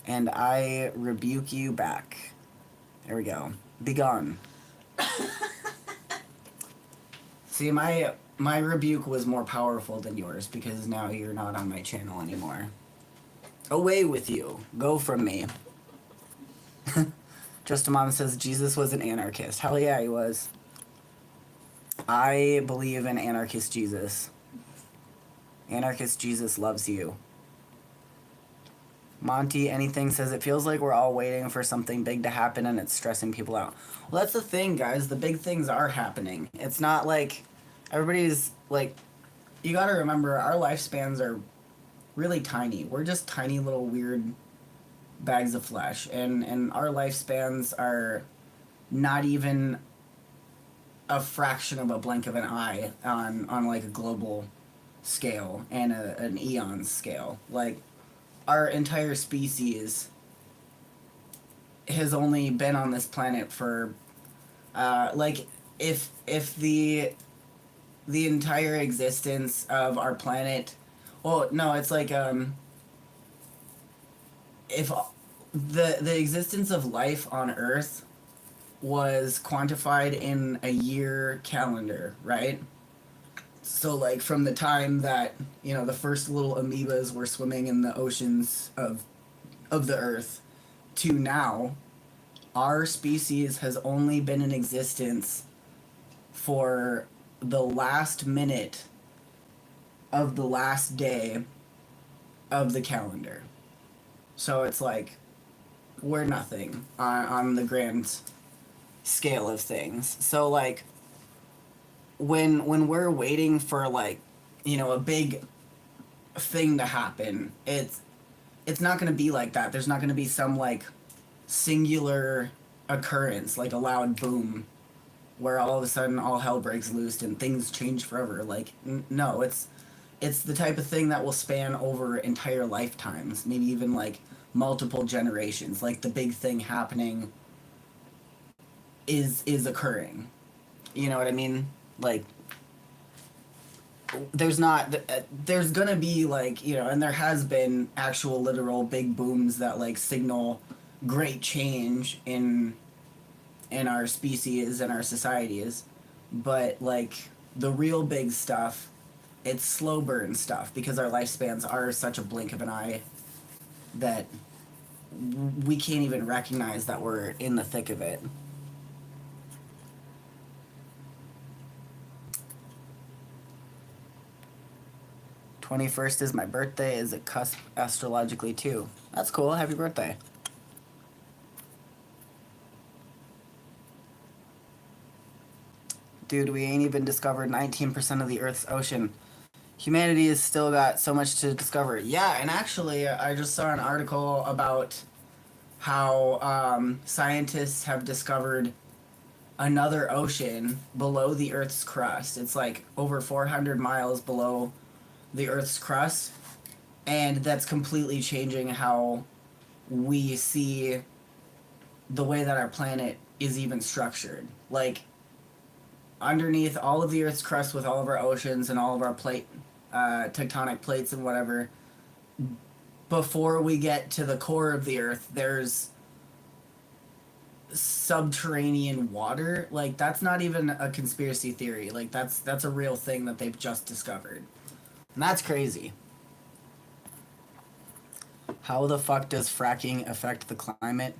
And I rebuke you back. There we go. Be gone. See, my rebuke was more powerful than yours because now you're not on my channel anymore. Away with you. Go from me. Just a Mom says, Jesus was an anarchist. Hell yeah, he was. I believe in anarchist Jesus. Anarchist Jesus loves you. Monty Anything says it feels like we're all waiting for something big to happen and it's stressing people out. Well, that's the thing, guys. The big things are happening. It's not like everybody's like, you gotta remember our lifespans are really tiny. We're just tiny little weird bags of flesh, and our lifespans are not even a fraction of a blink of an eye on like a global scale and an eon scale. Like, our entire species has only been on this planet for like if the entire existence of our planet, well, no, it's like if the existence of life on Earth was quantified in a year calendar, right? So, like, from the time that, you know, the first little amoebas were swimming in the oceans of the Earth to now, our species has only been in existence for the last minute of the last day of the calendar. So it's like, we're nothing on the grand scale of things. So, like, when we're waiting for, like, you know, a big thing to happen, it's not going to be like that. There's not going to be some, like, singular occurrence, like a loud boom where all of a sudden all hell breaks loose and things change forever. Like, no, it's the type of thing that will span over entire lifetimes, maybe even like multiple generations. Like, the big thing happening is occurring. You know what I mean? Like, there's gonna be, like, you know, and there has been actual literal big booms that, like, signal great change in our species and our societies, but, like, the real big stuff, it's slow burn stuff because our lifespans are such a blink of an eye that we can't even recognize that we're in the thick of it. "21st is my birthday, is a cusp astrologically too." That's cool. Happy birthday. Dude, we ain't even discovered 19% of the Earth's ocean. Humanity has still got so much to discover. Yeah, and actually, I just saw an article about how scientists have discovered another ocean below the Earth's crust. It's like over 400 miles below the Earth's crust, and that's completely changing how we see the way that our planet is even structured. Like, underneath all of the Earth's crust with all of our oceans and all of our tectonic plates and whatever, before we get to the core of the Earth, there's subterranean water. Like, that's not even a conspiracy theory. Like, that's a real thing that they've just discovered. And that's crazy. How the fuck does fracking affect the climate?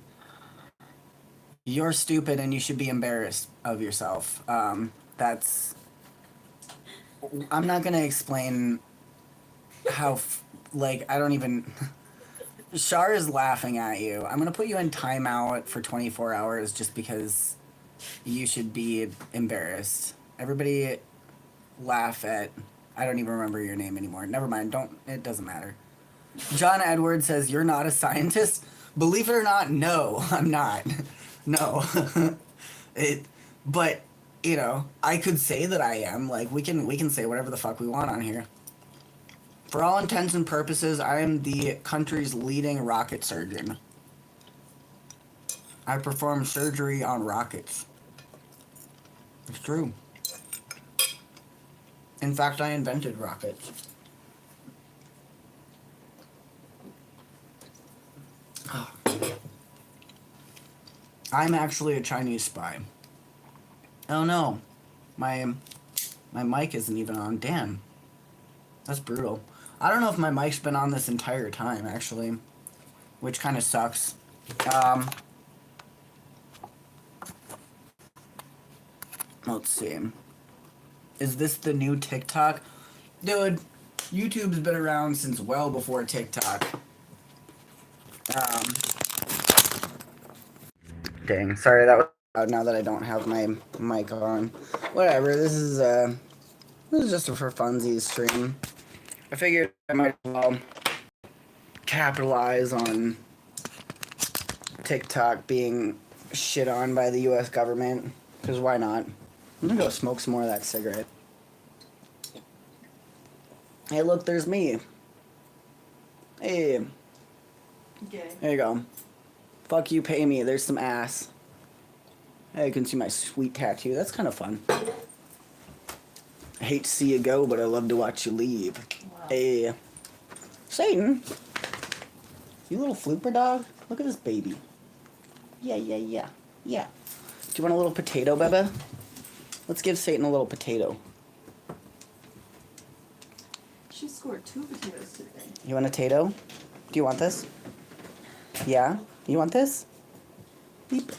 You're stupid and you should be embarrassed of yourself. I'm not gonna explain how, like, I don't even... Shar is laughing at you. I'm gonna put you in timeout for 24 hours just because you should be embarrassed. Everybody laugh at... I don't even remember your name anymore. Never mind, it doesn't matter. John Edwards says, "You're not a scientist?" Believe it or not, no, I'm not. No. But, you know, I could say that I am. Like, we can say whatever the fuck we want on here. For all intents and purposes, I am the country's leading rocket surgeon. I perform surgery on rockets. It's true. In fact, I invented rockets. I'm actually a Chinese spy. Oh no, my mic isn't even on. Damn, that's brutal. I don't know if my mic's been on this entire time, actually, which kind of sucks. Let's see. Is this the new TikTok? Dude, YouTube's been around since well before TikTok. Dang, sorry that was loud now that I don't have my mic on. Whatever, this is just a for funsies stream. I figured I might as well capitalize on TikTok being shit on by the US government, because why not? I'm gonna go smoke some more of that cigarette. Hey, look, there's me. Hey, Okay. there you go. Fuck you, pay me. There's some ass. Hey, you can see my sweet tattoo. That's kind of fun. I hate to see you go, but I love to watch you leave. Wow. Hey, Satan. You little flooper dog. Look at this baby. Yeah. Do you want a little potato, Beba? Let's give Satan a little potato. She scored 2 potatoes today. You want a potato? Do you want this? Yeah? You want this? Beep.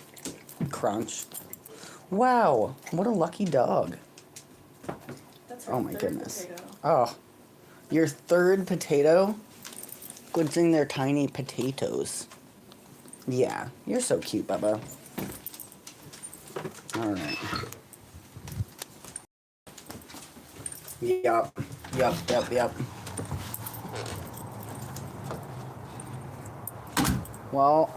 Crunch. Wow, what a lucky dog. That's her Oh my 3rd goodness. potato. Oh, your 3rd potato? Good thing they're tiny potatoes. Yeah, you're so cute, Bubba. Alright. Yup. Well,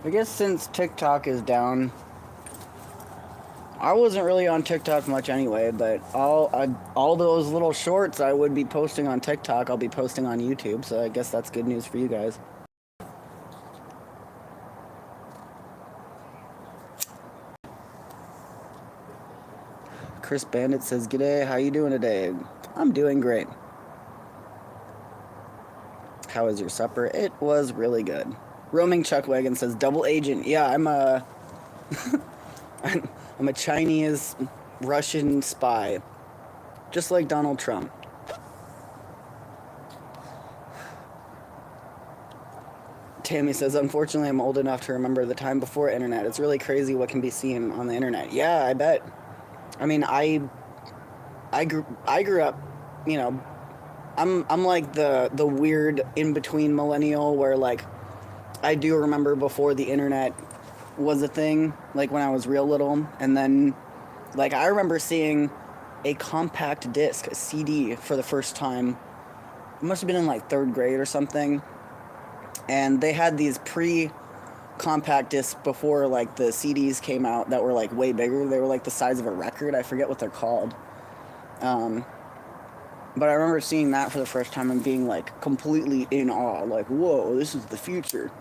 I guess since TikTok is down, I wasn't really on TikTok much anyway, but all those little shorts I would be posting on TikTok, I'll be posting on YouTube, so I guess that's good news for you guys. Chris Bandit says, "G'day, how you doing today?" I'm doing great. How was your supper? It was really good. Roaming Chuckwagon says, "Double agent." Yeah, I'm a I'm a Chinese Russian spy, just like Donald Trump. Tammy says, "Unfortunately, I'm old enough to remember the time before internet. It's really crazy what can be seen on the internet." Yeah, I bet. I mean, I grew up, you know, I'm like the weird in between millennial where like I do remember before the internet was a thing, like when I was real little, and then like I remember seeing a compact disc, a CD, for the first time. It must have been in like 3rd grade or something, and they had these compact discs before like the CDs came out that were like way bigger. They were like the size of a record. I forget what they're called. But I remember seeing that for the first time and being like completely in awe, like, whoa, this is the future.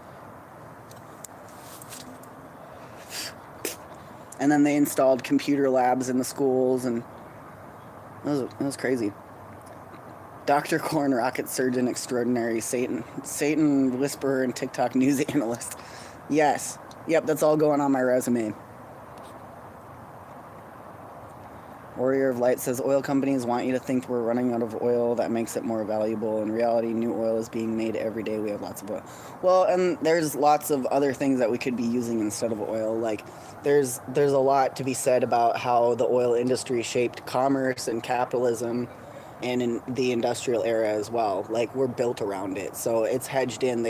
And then they installed computer labs in the schools, and it was crazy. Dr. Corn, rocket surgeon extraordinary, Satan whisperer, and TikTok news analyst. Yes. Yep, that's all going on my resume. Warrior of Light says, "Oil companies want you to think we're running out of oil. That makes it more valuable. In reality, new oil is being made every day. We have lots of oil." Well, and there's lots of other things that we could be using instead of oil. Like, there's a lot to be said about how the oil industry shaped commerce and capitalism and in the industrial era as well. Like, we're built around it. So it's hedged in.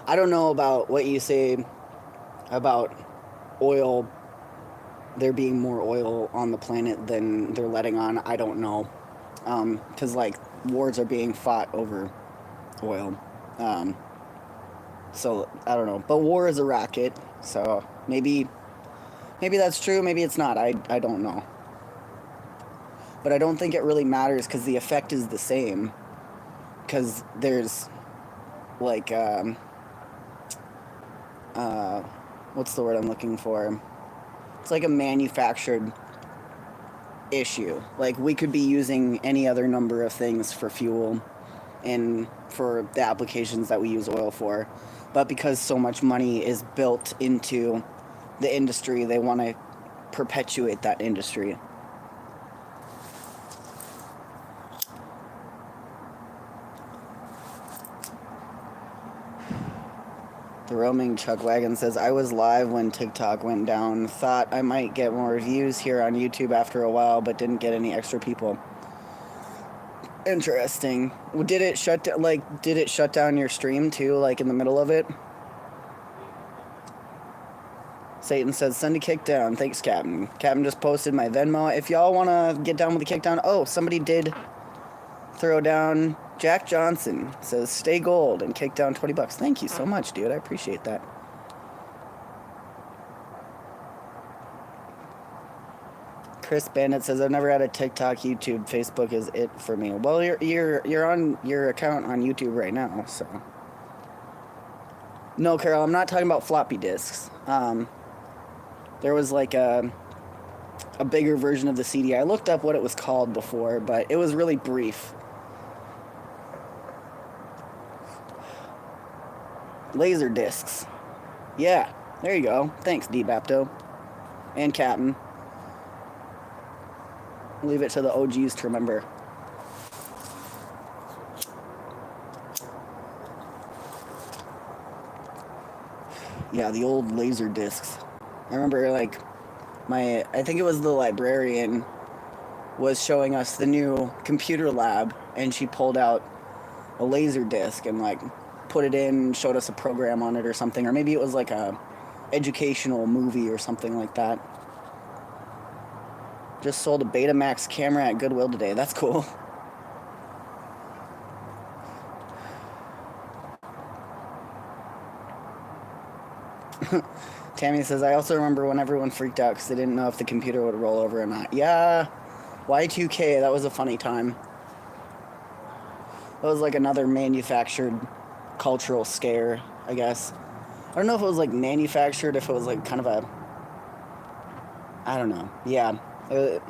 I don't know about what you say about oil, there being more oil on the planet than they're letting on. I don't know, because like wars are being fought over oil, so I don't know. But war is a racket, so maybe that's true, maybe it's not. I don't know, but I don't think it really matters because the effect is the same, because there's like what's the word I'm looking for? It's like a manufactured issue. Like, we could be using any other number of things for fuel and for the applications that we use oil for. But because so much money is built into the industry, they want to perpetuate that industry. The roaming Chuck Wagon says, I was live when TikTok went down. Thought I might get more views here on YouTube after a while, but didn't get any extra people. Interesting. Did it shut down your stream too, like in the middle of it? Satan says, send a kick down. Thanks, Captain. Captain just posted my Venmo. If y'all want to get down with the kick down, oh, somebody did throw down. Jack Johnson says, stay gold and kick down $20. Thank you so much, dude. I appreciate that. Chris Bandit says, I've never had a TikTok, YouTube, Facebook is it for me. Well, you're on your account on YouTube right now, so. No, Carol, I'm not talking about floppy disks. There was like a bigger version of the CD. I looked up what it was called before, but it was really brief. Laser discs. Yeah, there you go. Thanks, D-Bapto. And Captain. Leave it to the OGs to remember. Yeah, the old laser discs. I remember, like, I think it was the librarian was showing us the new computer lab, and she pulled out a laser disc and, like, put it in, showed us a program on it or something, or maybe it was like a educational movie or something like that. Just sold a Betamax camera at Goodwill today. That's cool. Tammy says, I also remember when everyone freaked out because they didn't know if the computer would roll over or not. Yeah, Y2K, that was a funny time. That was like another manufactured cultural scare, I guess. I don't know if it was like manufactured, if it was like kind of a, I don't know. Yeah. It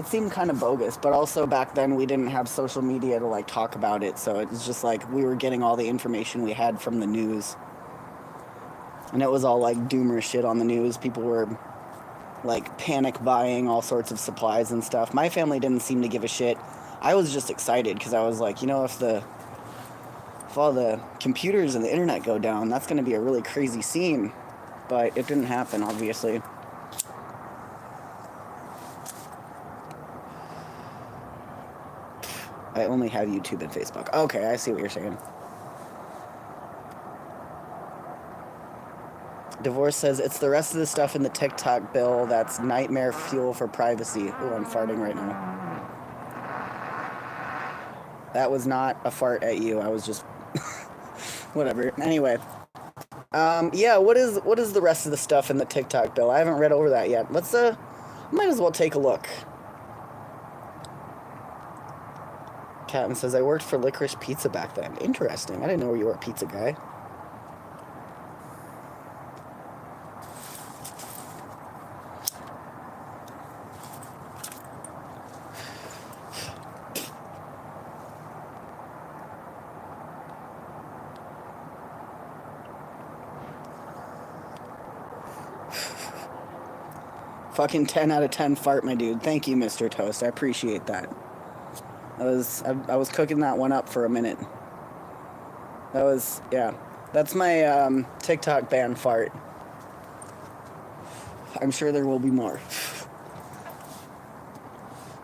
seemed kind of bogus, but also back then we didn't have social media to like talk about it, so it was just like we were getting all the information we had from the news. And it was all like doomer shit on the news. People were like panic buying all sorts of supplies and stuff. My family didn't seem to give a shit. I was just excited because I was like, you know, if all the computers and the internet go down, that's going to be a really crazy scene. But it didn't happen, obviously. I only have YouTube and Facebook. Okay, I see what you're saying. Divorce says, it's the rest of the stuff in the TikTok bill that's nightmare fuel for privacy. Ooh, I'm farting right now. That was not a fart at you. I was just... whatever. Anyway. Yeah, what is the rest of the stuff in the TikTok bill? I haven't read over that yet. Let's, might as well take a look. Captain says, I worked for Licorice Pizza back then. Interesting. I didn't know you were a pizza guy. Fucking 10 out of 10 fart, my dude. Thank you, Mr. Toast. I appreciate that. I was cooking that one up for a minute. That was, yeah. That's my TikTok ban fart. I'm sure there will be more.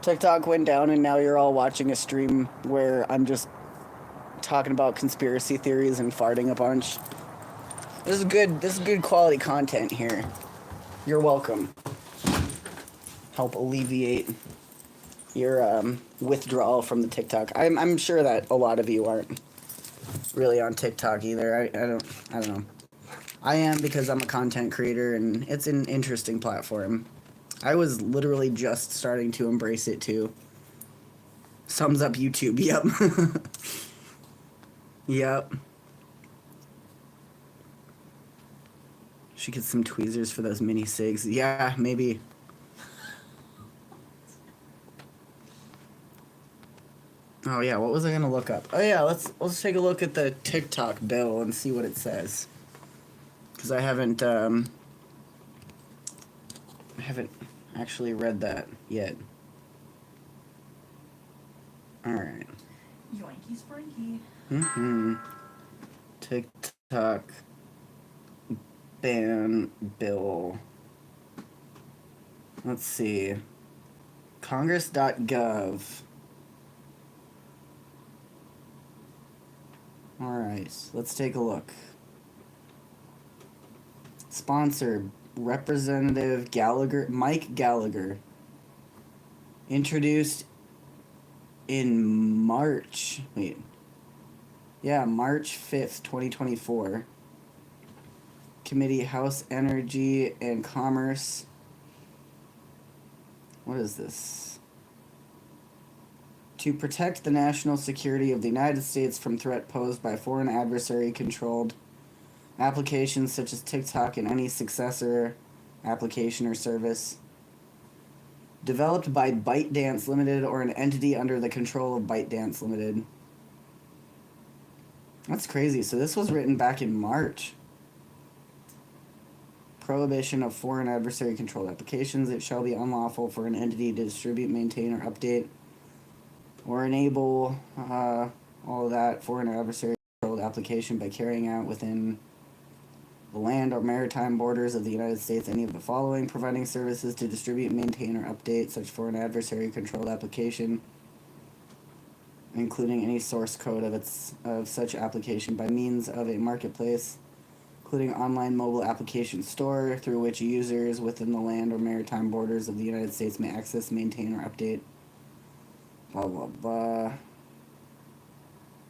TikTok went down and now you're all watching a stream where I'm just talking about conspiracy theories and farting a bunch. This is good quality content here. You're welcome. Help alleviate your withdrawal from the TikTok. I'm sure that a lot of you aren't really on TikTok either. I don't know. I am because I'm a content creator and it's an interesting platform. I was literally just starting to embrace it too. Thumbs up YouTube. Yep. Yep. Should get some tweezers for those mini cigs. Yeah, maybe. Oh yeah, what was I gonna look up? Oh yeah, let's take a look at the TikTok bill and see what it says. Cause I haven't actually read that yet. All right. Yoinky sprinky. TikTok ban bill. Let's see. Congress.gov. Alright, let's take a look. Sponsor, Representative Mike Gallagher. Introduced in March. Wait. Yeah, March 5th, 2024. Committee, House Energy and Commerce. What is this? To protect the national security of the United States from threat posed by foreign adversary-controlled applications such as TikTok and any successor application or service. Developed by ByteDance Limited or an entity under the control of ByteDance Limited. That's crazy. So this was written back in March. Prohibition of foreign adversary-controlled applications. It shall be unlawful for an entity to distribute, maintain, or update or enable all of that foreign adversary-controlled application by carrying out within the land or maritime borders of the United States any of the following: providing services to distribute, maintain, or update such foreign adversary-controlled application, including any source code of such application by means of a marketplace, including online mobile application store through which users within the land or maritime borders of the United States may access, maintain, or update. Blah, blah, blah.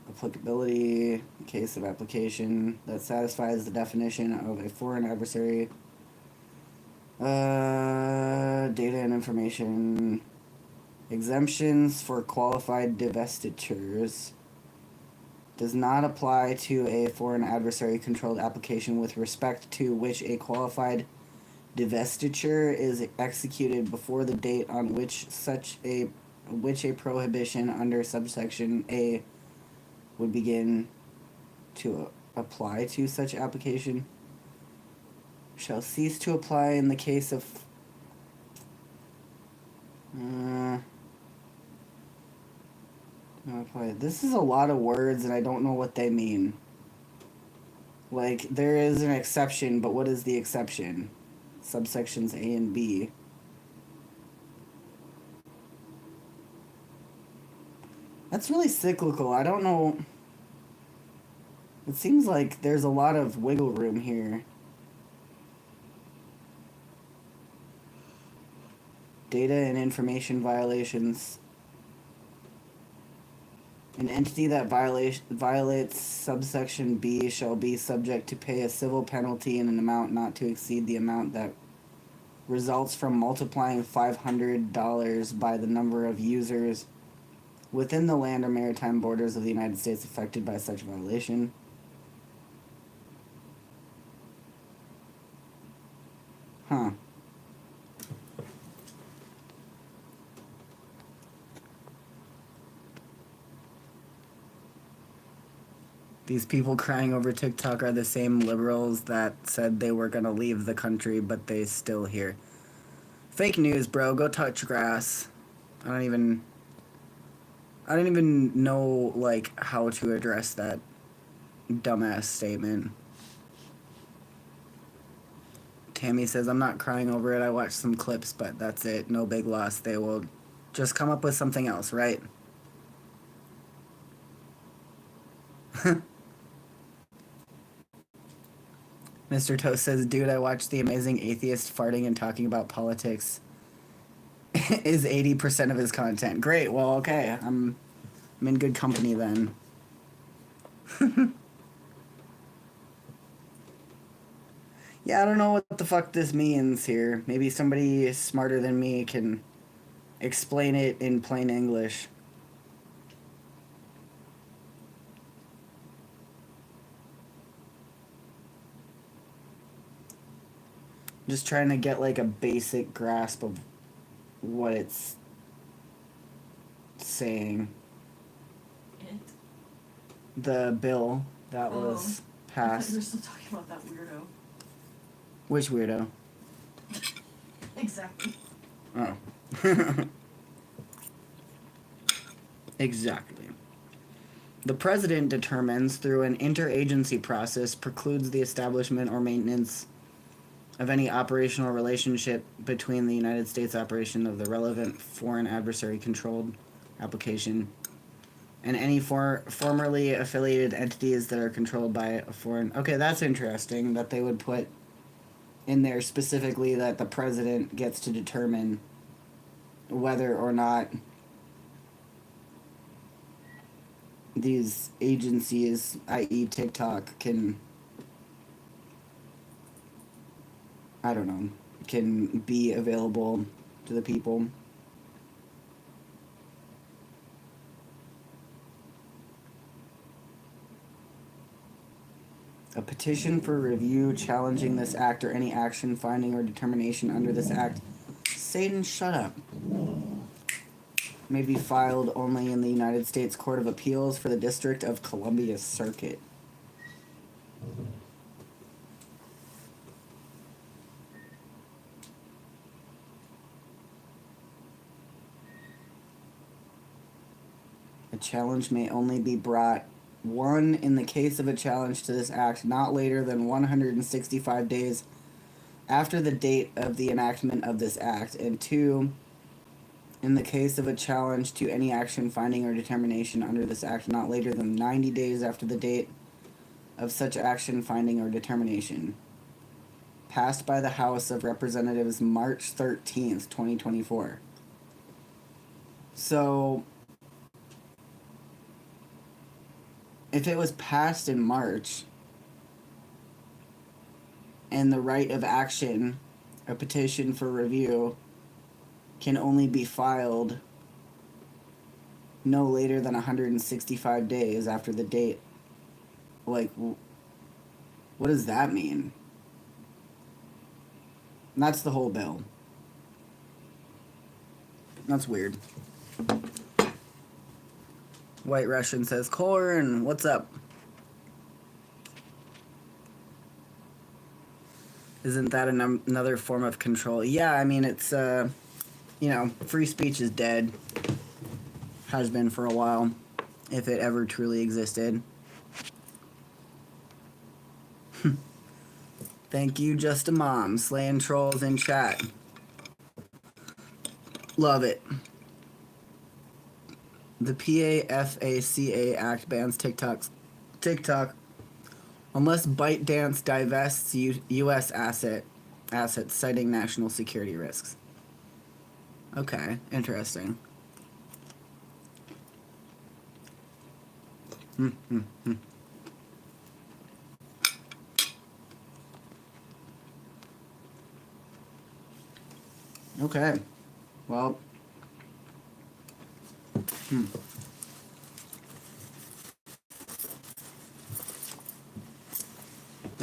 Applicability, in case of application that satisfies the definition of a foreign adversary. Data and information. Exemptions for qualified divestitures. Does not apply to a foreign adversary-controlled application with respect to which a qualified divestiture is executed before the date on which a prohibition under subsection A would begin to apply to such application. Shall cease to apply in the case of this is a lot of words and I don't know what they mean. Like, there is an exception, but what is the exception? Subsections A and B. That's really cyclical. I don't know. It seems like there's a lot of wiggle room here. Data and information violations. An entity that violates subsection B shall be subject to pay a civil penalty in an amount not to exceed the amount that results from multiplying $500 by the number of users within the land or maritime borders of the United States affected by such violation. Huh. These people crying over TikTok are the same liberals that said they were gonna leave the country, but they still here. Fake news, bro. Go touch grass. I don't even know, like, how to address that dumbass statement. Tammy says, I'm not crying over it. I watched some clips, but that's it. No big loss. They will just come up with something else, right? Mr. Toast says, dude, I watched The Amazing Atheist farting and talking about politics is 80% of his content. Great. Well, okay. I'm in good company then. Yeah, I don't know what the fuck this means here. Maybe somebody smarter than me can explain it in plain English. Just trying to get like a basic grasp of what it's saying. The bill that was passed. We're still talking about that weirdo. Which weirdo? Exactly. Oh. Exactly. The president determines through an interagency process precludes the establishment or maintenance of any operational relationship between the United States operation of the relevant foreign adversary controlled application and any formerly affiliated entities that are controlled by a foreign. Okay, that's interesting that they would put in there specifically that the president gets to determine whether or not these agencies, i.e. TikTok, can, I don't know, can be available to the people. A petition for review challenging this act or any action, finding, or determination under this act. Satan, shut up. May be filed only in the United States Court of Appeals for the District of Columbia Circuit. A challenge may only be brought, 1, in the case of a challenge to this act, not later than 165 days after the date of the enactment of this act, and 2, in the case of a challenge to any action, finding, or determination under this act, not later than 90 days after the date of such action, finding, or determination. Passed by the House of Representatives March 13th, 2024. So, if it was passed in March, and the right of action, a petition for review, can only be filed no later than 165 days after the date, like, what does that mean? And that's the whole bill. That's weird. White Russian says, Corn, what's up? Isn't that another form of control? Yeah, I mean, it's, you know, free speech is dead. Has been for a while, if it ever truly existed. Thank you, Just a Mom, slaying trolls in chat. Love it. The PAFACA Act bans TikTok unless ByteDance divests U.S. assets, citing national security risks. Okay, interesting. Okay, well,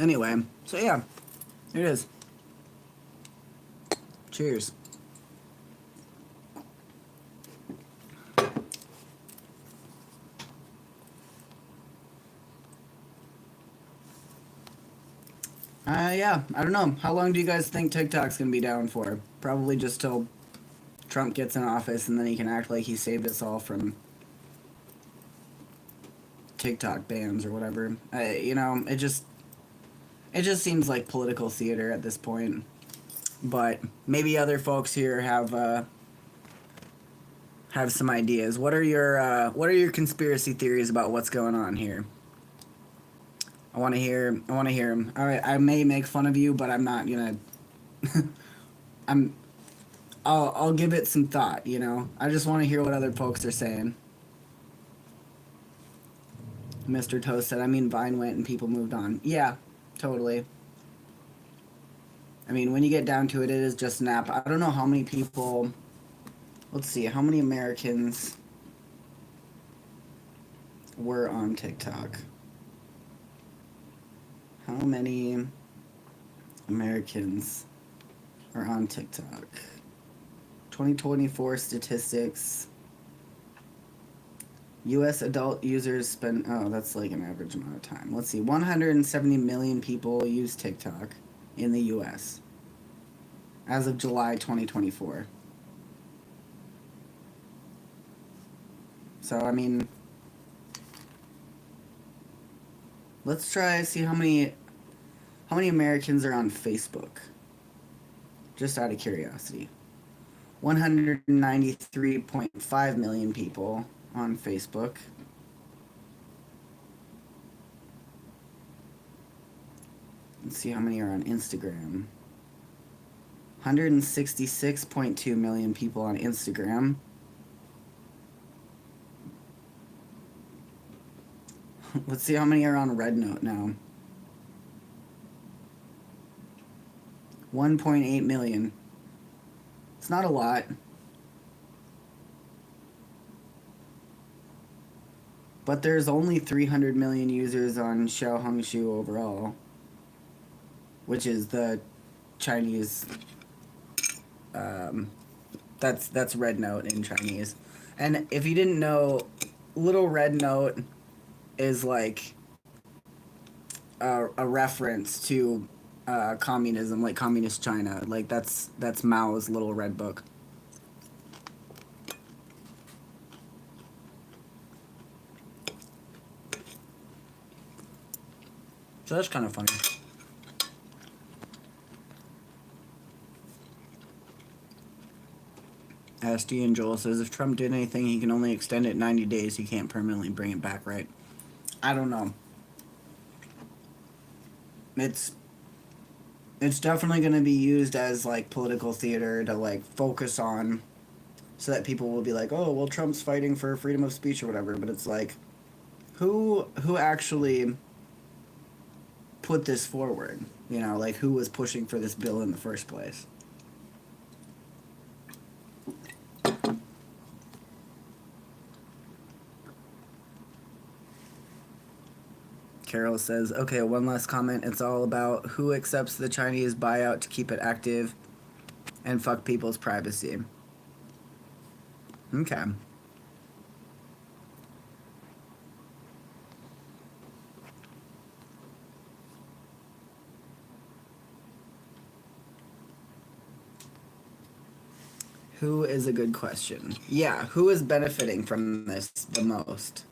Anyway, so yeah, it is. Cheers. Yeah, I don't know. How long do you guys think TikTok's gonna be down for? Probably just till Trump gets in office and then he can act like he saved us all from TikTok bans or whatever. You know, it just seems like political theater at this point. But maybe other folks here have some ideas. What are your conspiracy theories about what's going on here? I want to hear them. All right, I may make fun of you, but I'm not gonna. I'll give it some thought. You know, I just want to hear what other folks are saying. Mr. Toast said, I mean, Vine went and people moved on. Yeah, totally. I mean, when you get down to it, it is just an app. I don't know how many people. Let's see, how many Americans were on TikTok? How many Americans are on TikTok? 2024 statistics. U.S. adult users spend... Oh, that's like an average amount of time. Let's see. 170 million people use TikTok in the U.S. as of July 2024. So, I mean... Let's try see how many Americans are on Facebook. Just out of curiosity. 193.5 million people on Facebook. Let's see how many are on Instagram. 166.2 million people on Instagram. Let's see how many are on Red Note now. 1.8 million. It's not a lot. But there's only 300 million users on Xiaohongshu overall, which is the Chinese. That's Red Note in Chinese. And if you didn't know, Little Red Note is like a reference to communism, like communist China. Like that's Mao's Little Red Book. So that's kind of funny. SD and Joel says if Trump did anything, he can only extend it 90 days. He can't permanently bring it back, right? I don't know. It's definitely going to be used as like political theater to like focus on, so that people will be like, oh, well, Trump's fighting for freedom of speech or whatever. But it's like, who actually put this forward? You know, like who was pushing for this bill in the first place? Carol says, okay, one last comment. It's all about who accepts the Chinese buyout to keep it active and fuck people's privacy. Okay. Who is a good question? Yeah, who is benefiting from this the most?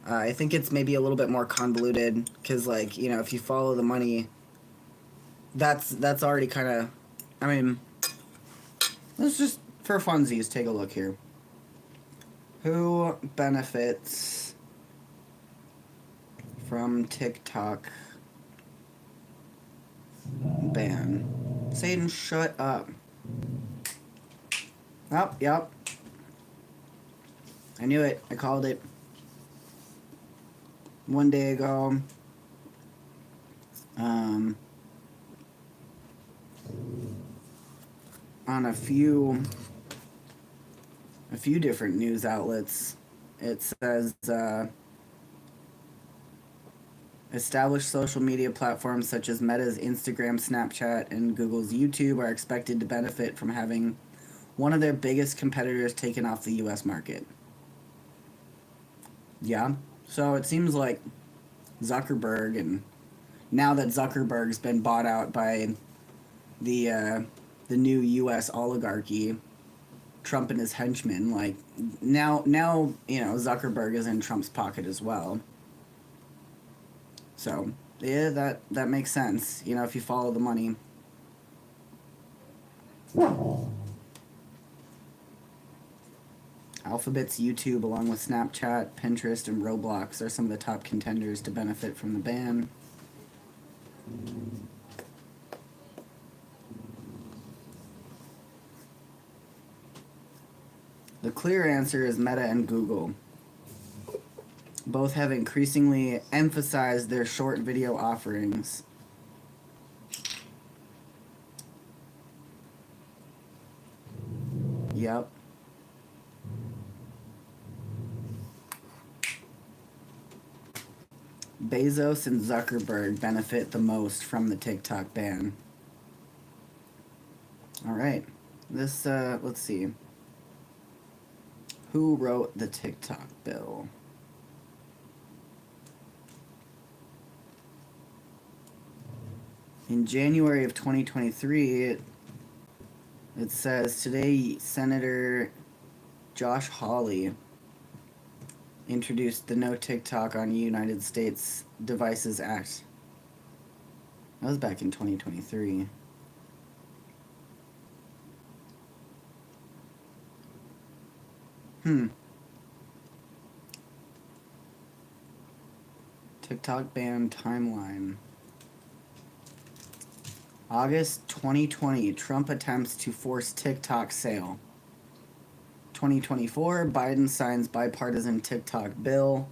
I think it's maybe a little bit more convoluted because, like, you know, if you follow the money, that's already kind of. I mean, let's just for funsies take a look here. Who benefits from TikTok ban? Satan, shut up. Oh, yep. I knew it. I called it. One day ago, on a few different news outlets, it says established social media platforms such as Meta's Instagram, Snapchat, and Google's YouTube are expected to benefit from having one of their biggest competitors taken off the U.S. market. Yeah. So it seems like Zuckerberg, and now that Zuckerberg's been bought out by the new U.S. oligarchy, Trump and his henchmen, like now you know Zuckerberg is in Trump's pocket as well. So yeah, that makes sense. You know, if you follow the money. Alphabet's YouTube, along with Snapchat, Pinterest, and Roblox, are some of the top contenders to benefit from the ban. The clear answer is Meta and Google. Both have increasingly emphasized their short video offerings. Yep. Bezos and Zuckerberg benefit the most from the TikTok ban. All right. This, let's see. Who wrote the TikTok bill? In January of 2023, it says, today Senator Josh Hawley introduced the No TikTok on United States Devices Act. That was back in 2023. TikTok ban timeline. August 2020, Trump attempts to force TikTok sale. 2024, Biden signs bipartisan TikTok bill.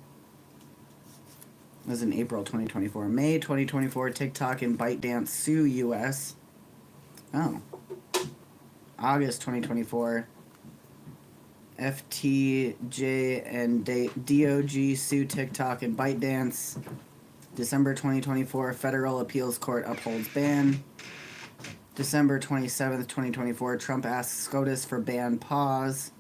That was in April 2024. May 2024, TikTok and ByteDance sue U.S. Oh. August 2024, FTJ and DOJ sue TikTok and ByteDance. December 2024, Federal Appeals Court upholds ban. December 27th, 2024, Trump asks SCOTUS for ban pause.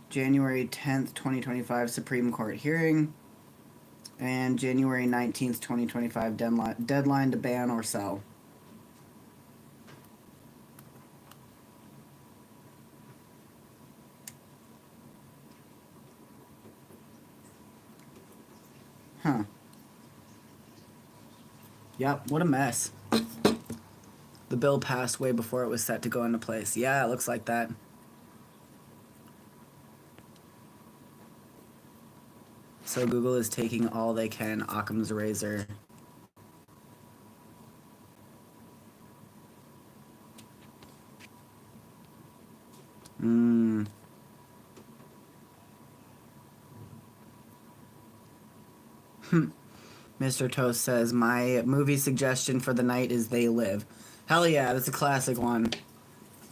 January 10th, 2025, Supreme Court hearing. And January 19th, 2025, deadline to ban or sell. Huh. Yep, what a mess. The bill passed way before it was set to go into place. Yeah, it looks like that. So Google is taking all they can, Occam's razor. Mr. Toast says, my movie suggestion for the night is They Live. Hell yeah, that's a classic one.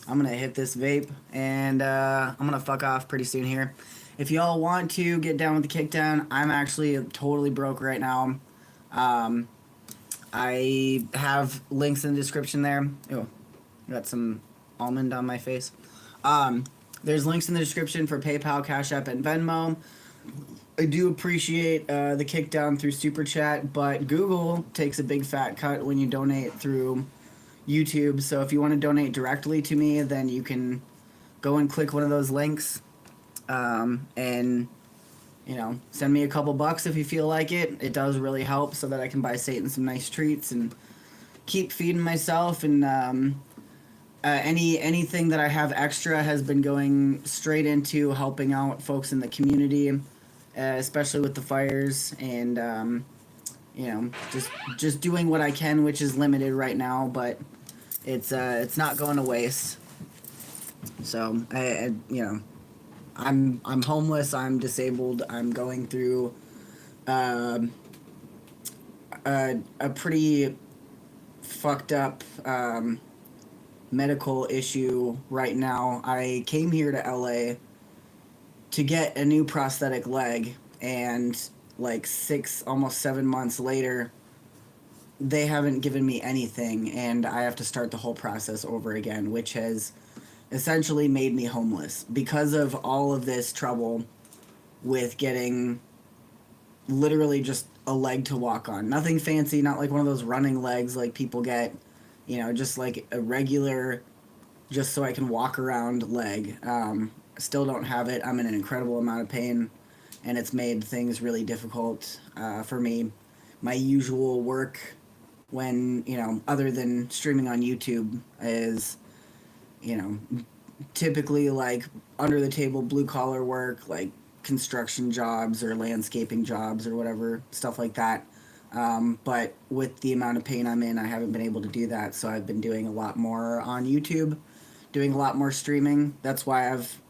I'm gonna hit this vape, and I'm gonna fuck off pretty soon here. If y'all want to get down with the kickdown, I'm actually totally broke right now. I have links in the description there. Oh, got some almond on my face. There's links in the description for PayPal, Cashapp, and Venmo. I do appreciate the kickdown through Super Chat, but Google takes a big fat cut when you donate through YouTube. So if you want to donate directly to me, then you can go and click one of those links, and you know, send me a couple bucks if you feel like it. It does really help so that I can buy Satan some nice treats and keep feeding myself. And anything that I have extra has been going straight into helping out folks in the community, especially with the fires, and you know, just doing what I can, which is limited right now, but it's not going to waste. So I you know, I'm homeless, I'm disabled, I'm going through a pretty fucked up medical issue right now. I came here to LA to get a new prosthetic leg, and like 6, almost 7 months later, they haven't given me anything, and I have to start the whole process over again, which has essentially made me homeless because of all of this trouble with getting literally just a leg to walk on. Nothing fancy, not like one of those running legs like people get, you know, just like a regular, just so I can walk around leg. Still don't have it. I'm in an incredible amount of pain, and it's made things really difficult for me. My usual work, when, you know, other than streaming on YouTube, is, you know, typically like under the table blue collar work, like construction jobs or landscaping jobs or whatever, stuff like that. But with the amount of pain I'm in, I haven't been able to do that. So I've been doing a lot more on YouTube, doing a lot more streaming. That's why I've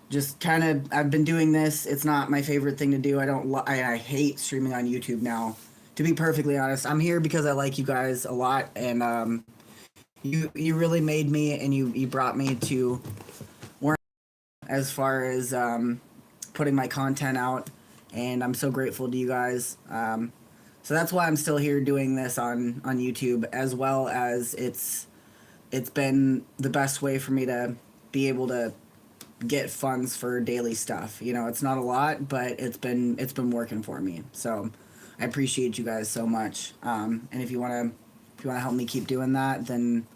been doing this. It's not my favorite thing to do. I hate streaming on YouTube now. To be perfectly honest, I'm here because I like you guys a lot, and you really made me, and you brought me to where, as far as putting my content out, and I'm so grateful to you guys. So that's why I'm still here doing this on YouTube, as well as it's been the best way for me to be able to get funds for daily stuff. You know, it's not a lot, but it's been working for me. So I appreciate you guys so much. And if you want to help me keep doing that, then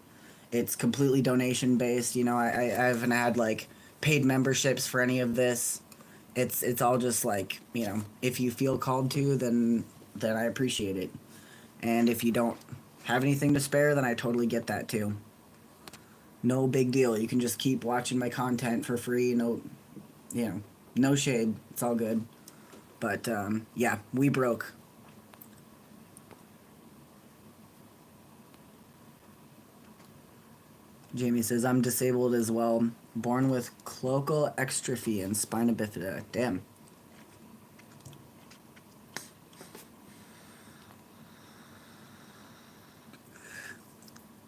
it's completely donation based. You know, I haven't had like paid memberships for any of this. It's all just like, you know, if you feel called to, then I appreciate it. And if you don't have anything to spare, then I totally get that too. No big deal. You can just keep watching my content for free. No, you know, no shade. It's all good. But yeah, we broke. Jamie says, I'm disabled as well. Born with cloacal extrophy and spina bifida. Damn.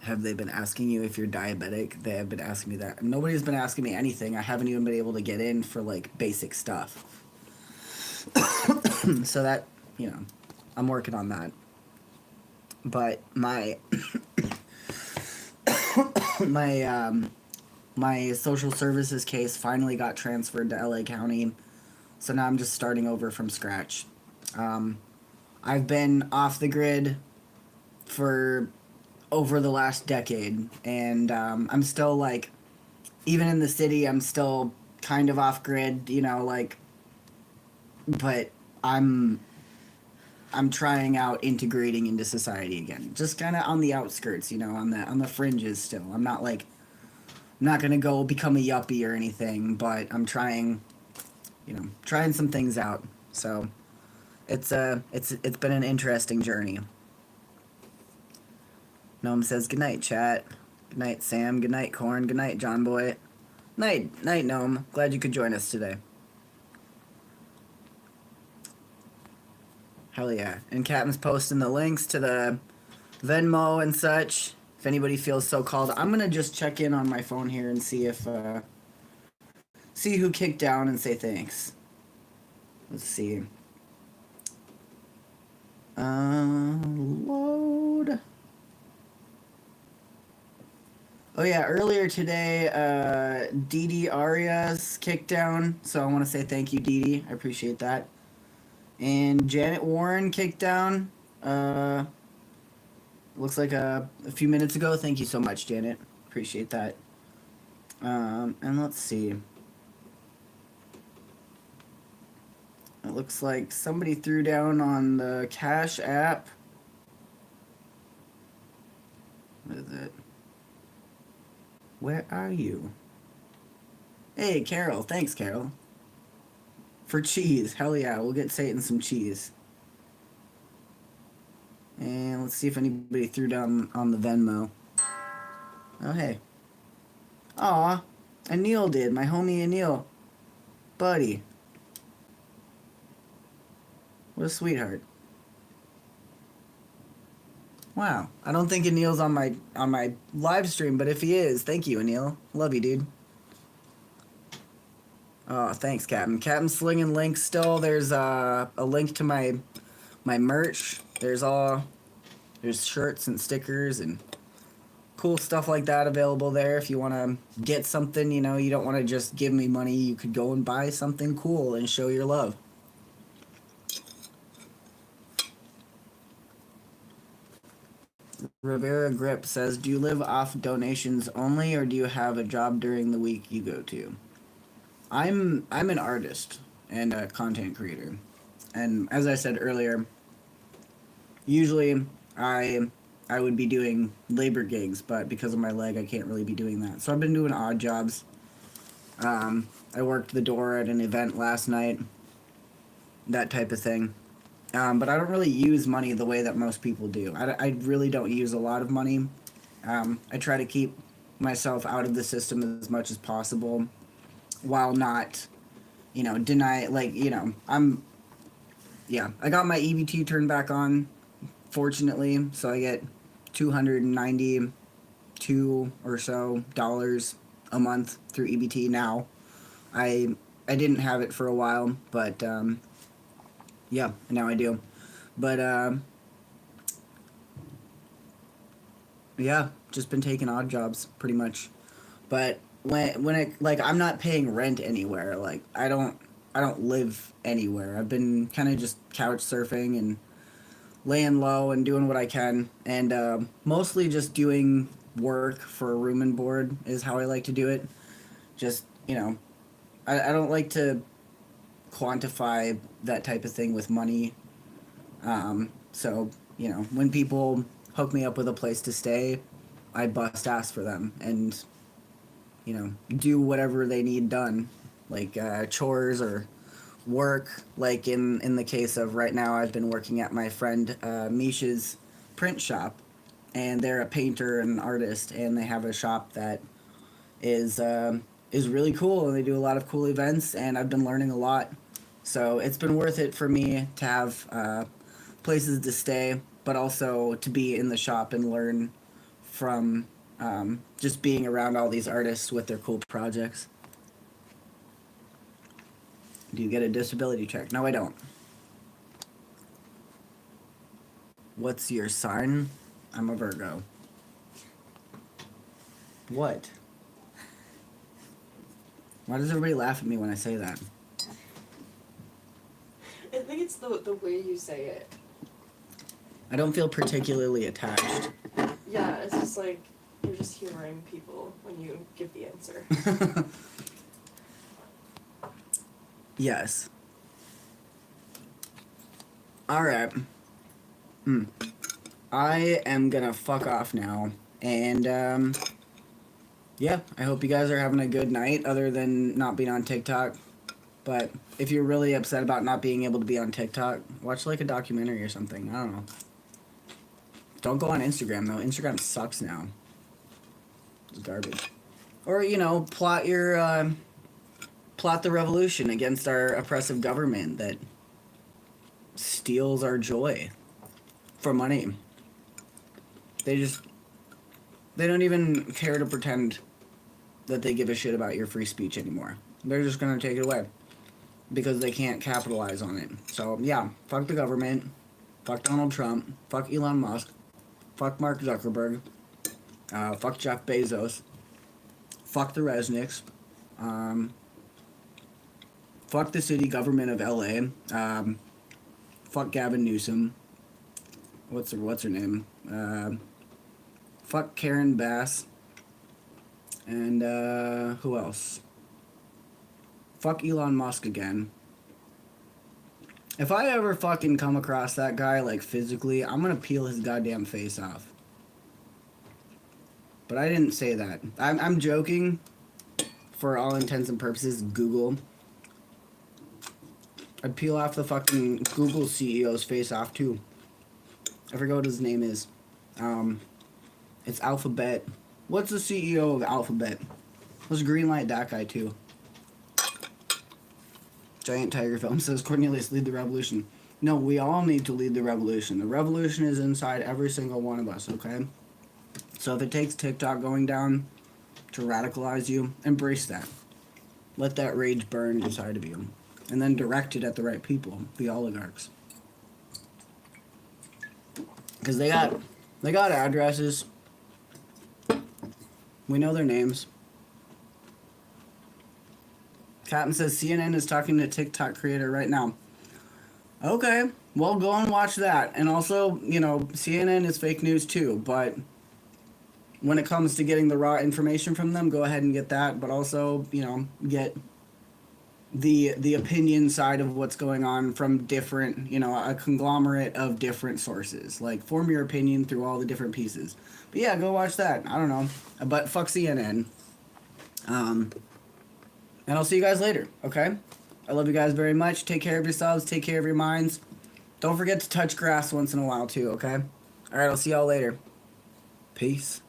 Have they been asking you if you're diabetic? They have been asking me that. Nobody's been asking me anything. I haven't even been able to get in for like basic stuff. So that, you know, I'm working on that. But my my social services case finally got transferred to LA County, so now I'm just starting over from scratch. I've been off the grid for over the last decade, and I'm still like, even in the city, I'm still kind of off grid, you know, like, but I'm trying out integrating into society again, just kind of on the outskirts, you know, on the fringes still. I'm not like, I'm not gonna go become a yuppie or anything, but I'm trying, you know, trying some things out. So it's been an interesting journey. Noam says good night, chat. Good night, Sam. Good night, Corn. Good night, John Boy. Night, Noam. Glad you could join us today. Hell yeah. And Captain's posting the links to the Venmo and such, if anybody feels so called. I'm gonna just check in on my phone here and see if see who kicked down and say thanks. Let's see. Load. Oh yeah, earlier today, Dee Dee Arias kicked down, so I want to say thank you, Dee Dee. I appreciate that. And Janet Warren kicked down. Looks like a few minutes ago. Thank you so much, Janet. Appreciate that. And let's see. It looks like somebody threw down on the Cashapp. What is it? Where are you? Hey, Carol. Thanks, Carol. For cheese. Hell yeah, we'll get Satan some cheese. And let's see if anybody threw down on the Venmo. Oh, hey. Aw, Anil did. My homie Anil. Buddy. What a sweetheart. Wow. I don't think Anil's on my live stream, but if he is, thank you, Anil. Love you, dude. Oh, thanks, Captain. Captain slinging links still. There's a link to my merch. There's shirts and stickers and cool stuff like that available there. If you want to get something, you know, you don't want to just give me money, you could go and buy something cool and show your love. Rivera Grip says, do you live off donations only, or do you have a job during the week you go to? I'm an artist and a content creator. And as I said earlier, usually I would be doing labor gigs, but because of my leg, I can't really be doing that. So I've been doing odd jobs. I worked the door at an event last night, that type of thing. But I don't really use money the way that most people do. I really don't use a lot of money. I try to keep myself out of the system as much as possible while not, you know, I got my EBT turned back on, fortunately, so I get $292 or so a month through EBT now. I didn't have it for a while, but yeah, now I do. But yeah, just been taking odd jobs pretty much. But when it, like, I'm not paying rent anywhere. Like, I don't live anywhere. I've been kind of just couch surfing and laying low and doing what I can, and mostly just doing work for a room and board is how I like to do it. Just, you know, I don't like to quantify that type of thing with money. So, you know, when people hook me up with a place to stay, I bust ass for them and, you know, do whatever they need done, like chores or work. Like in the case of right now, I've been working at my friend Misha's print shop, and they're a painter and artist, and they have a shop that is really cool, and they do a lot of cool events, and I've been learning a lot. So it's been worth it for me to have places to stay, but also to be in the shop and learn from just being around all these artists with their cool projects. Do you get a disability check? No, I don't. What's your sign? I'm a Virgo. What? Why does everybody laugh at me when I say that? I think it's the way you say it. I don't feel particularly attached. Yeah, it's just like you're just humoring people when you give the answer. Yes. Alright. I am gonna fuck off now. And, yeah, I hope you guys are having a good night, other than not being on TikTok. But if you're really upset about not being able to be on TikTok, watch like a documentary or something. I don't know. Don't go on Instagram, though. Instagram sucks now. It's garbage. Or, you know, plot the revolution against our oppressive government that steals our joy for money. They don't even care to pretend that they give a shit about your free speech anymore. They're just gonna take it away because they can't capitalize on it. So yeah, fuck the government, fuck Donald Trump, fuck Elon Musk, fuck Mark Zuckerberg, fuck Jeff Bezos, fuck the Resnicks, fuck the city government of LA, fuck Gavin Newsom. What's her name? Fuck Karen Bass. And who else? Fuck Elon Musk again. If I ever fucking come across that guy, like, physically, I'm gonna peel his goddamn face off. But I didn't say that. I'm joking. For all intents and purposes, Google. I'd peel off the fucking Google CEO's face off, too. I forget what his name is. It's Alphabet. What's the CEO of Alphabet? Let's greenlight that guy, too. Giant Tiger Film says, Cornelius, lead the revolution. No, we all need to lead the revolution. The revolution is inside every single one of us, okay? So if it takes TikTok going down to radicalize you, embrace that. Let that rage burn inside of you. And then direct it at the right people, the oligarchs. Because they got addresses. We know their names. Captain says CNN is talking to TikTok creator right now. Okay, well, go and watch that. And also, you know, CNN is fake news too, but when it comes to getting the raw information from them, go ahead and get that, but also, you know, get the opinion side of what's going on from different, you know, a conglomerate of different sources. Like, form your opinion through all the different pieces. But yeah, go watch that. I don't know. But fuck CNN. And I'll see you guys later, okay? I love you guys very much. Take care of yourselves. Take care of your minds. Don't forget to touch grass once in a while, too, okay? All right, I'll see y'all later. Peace.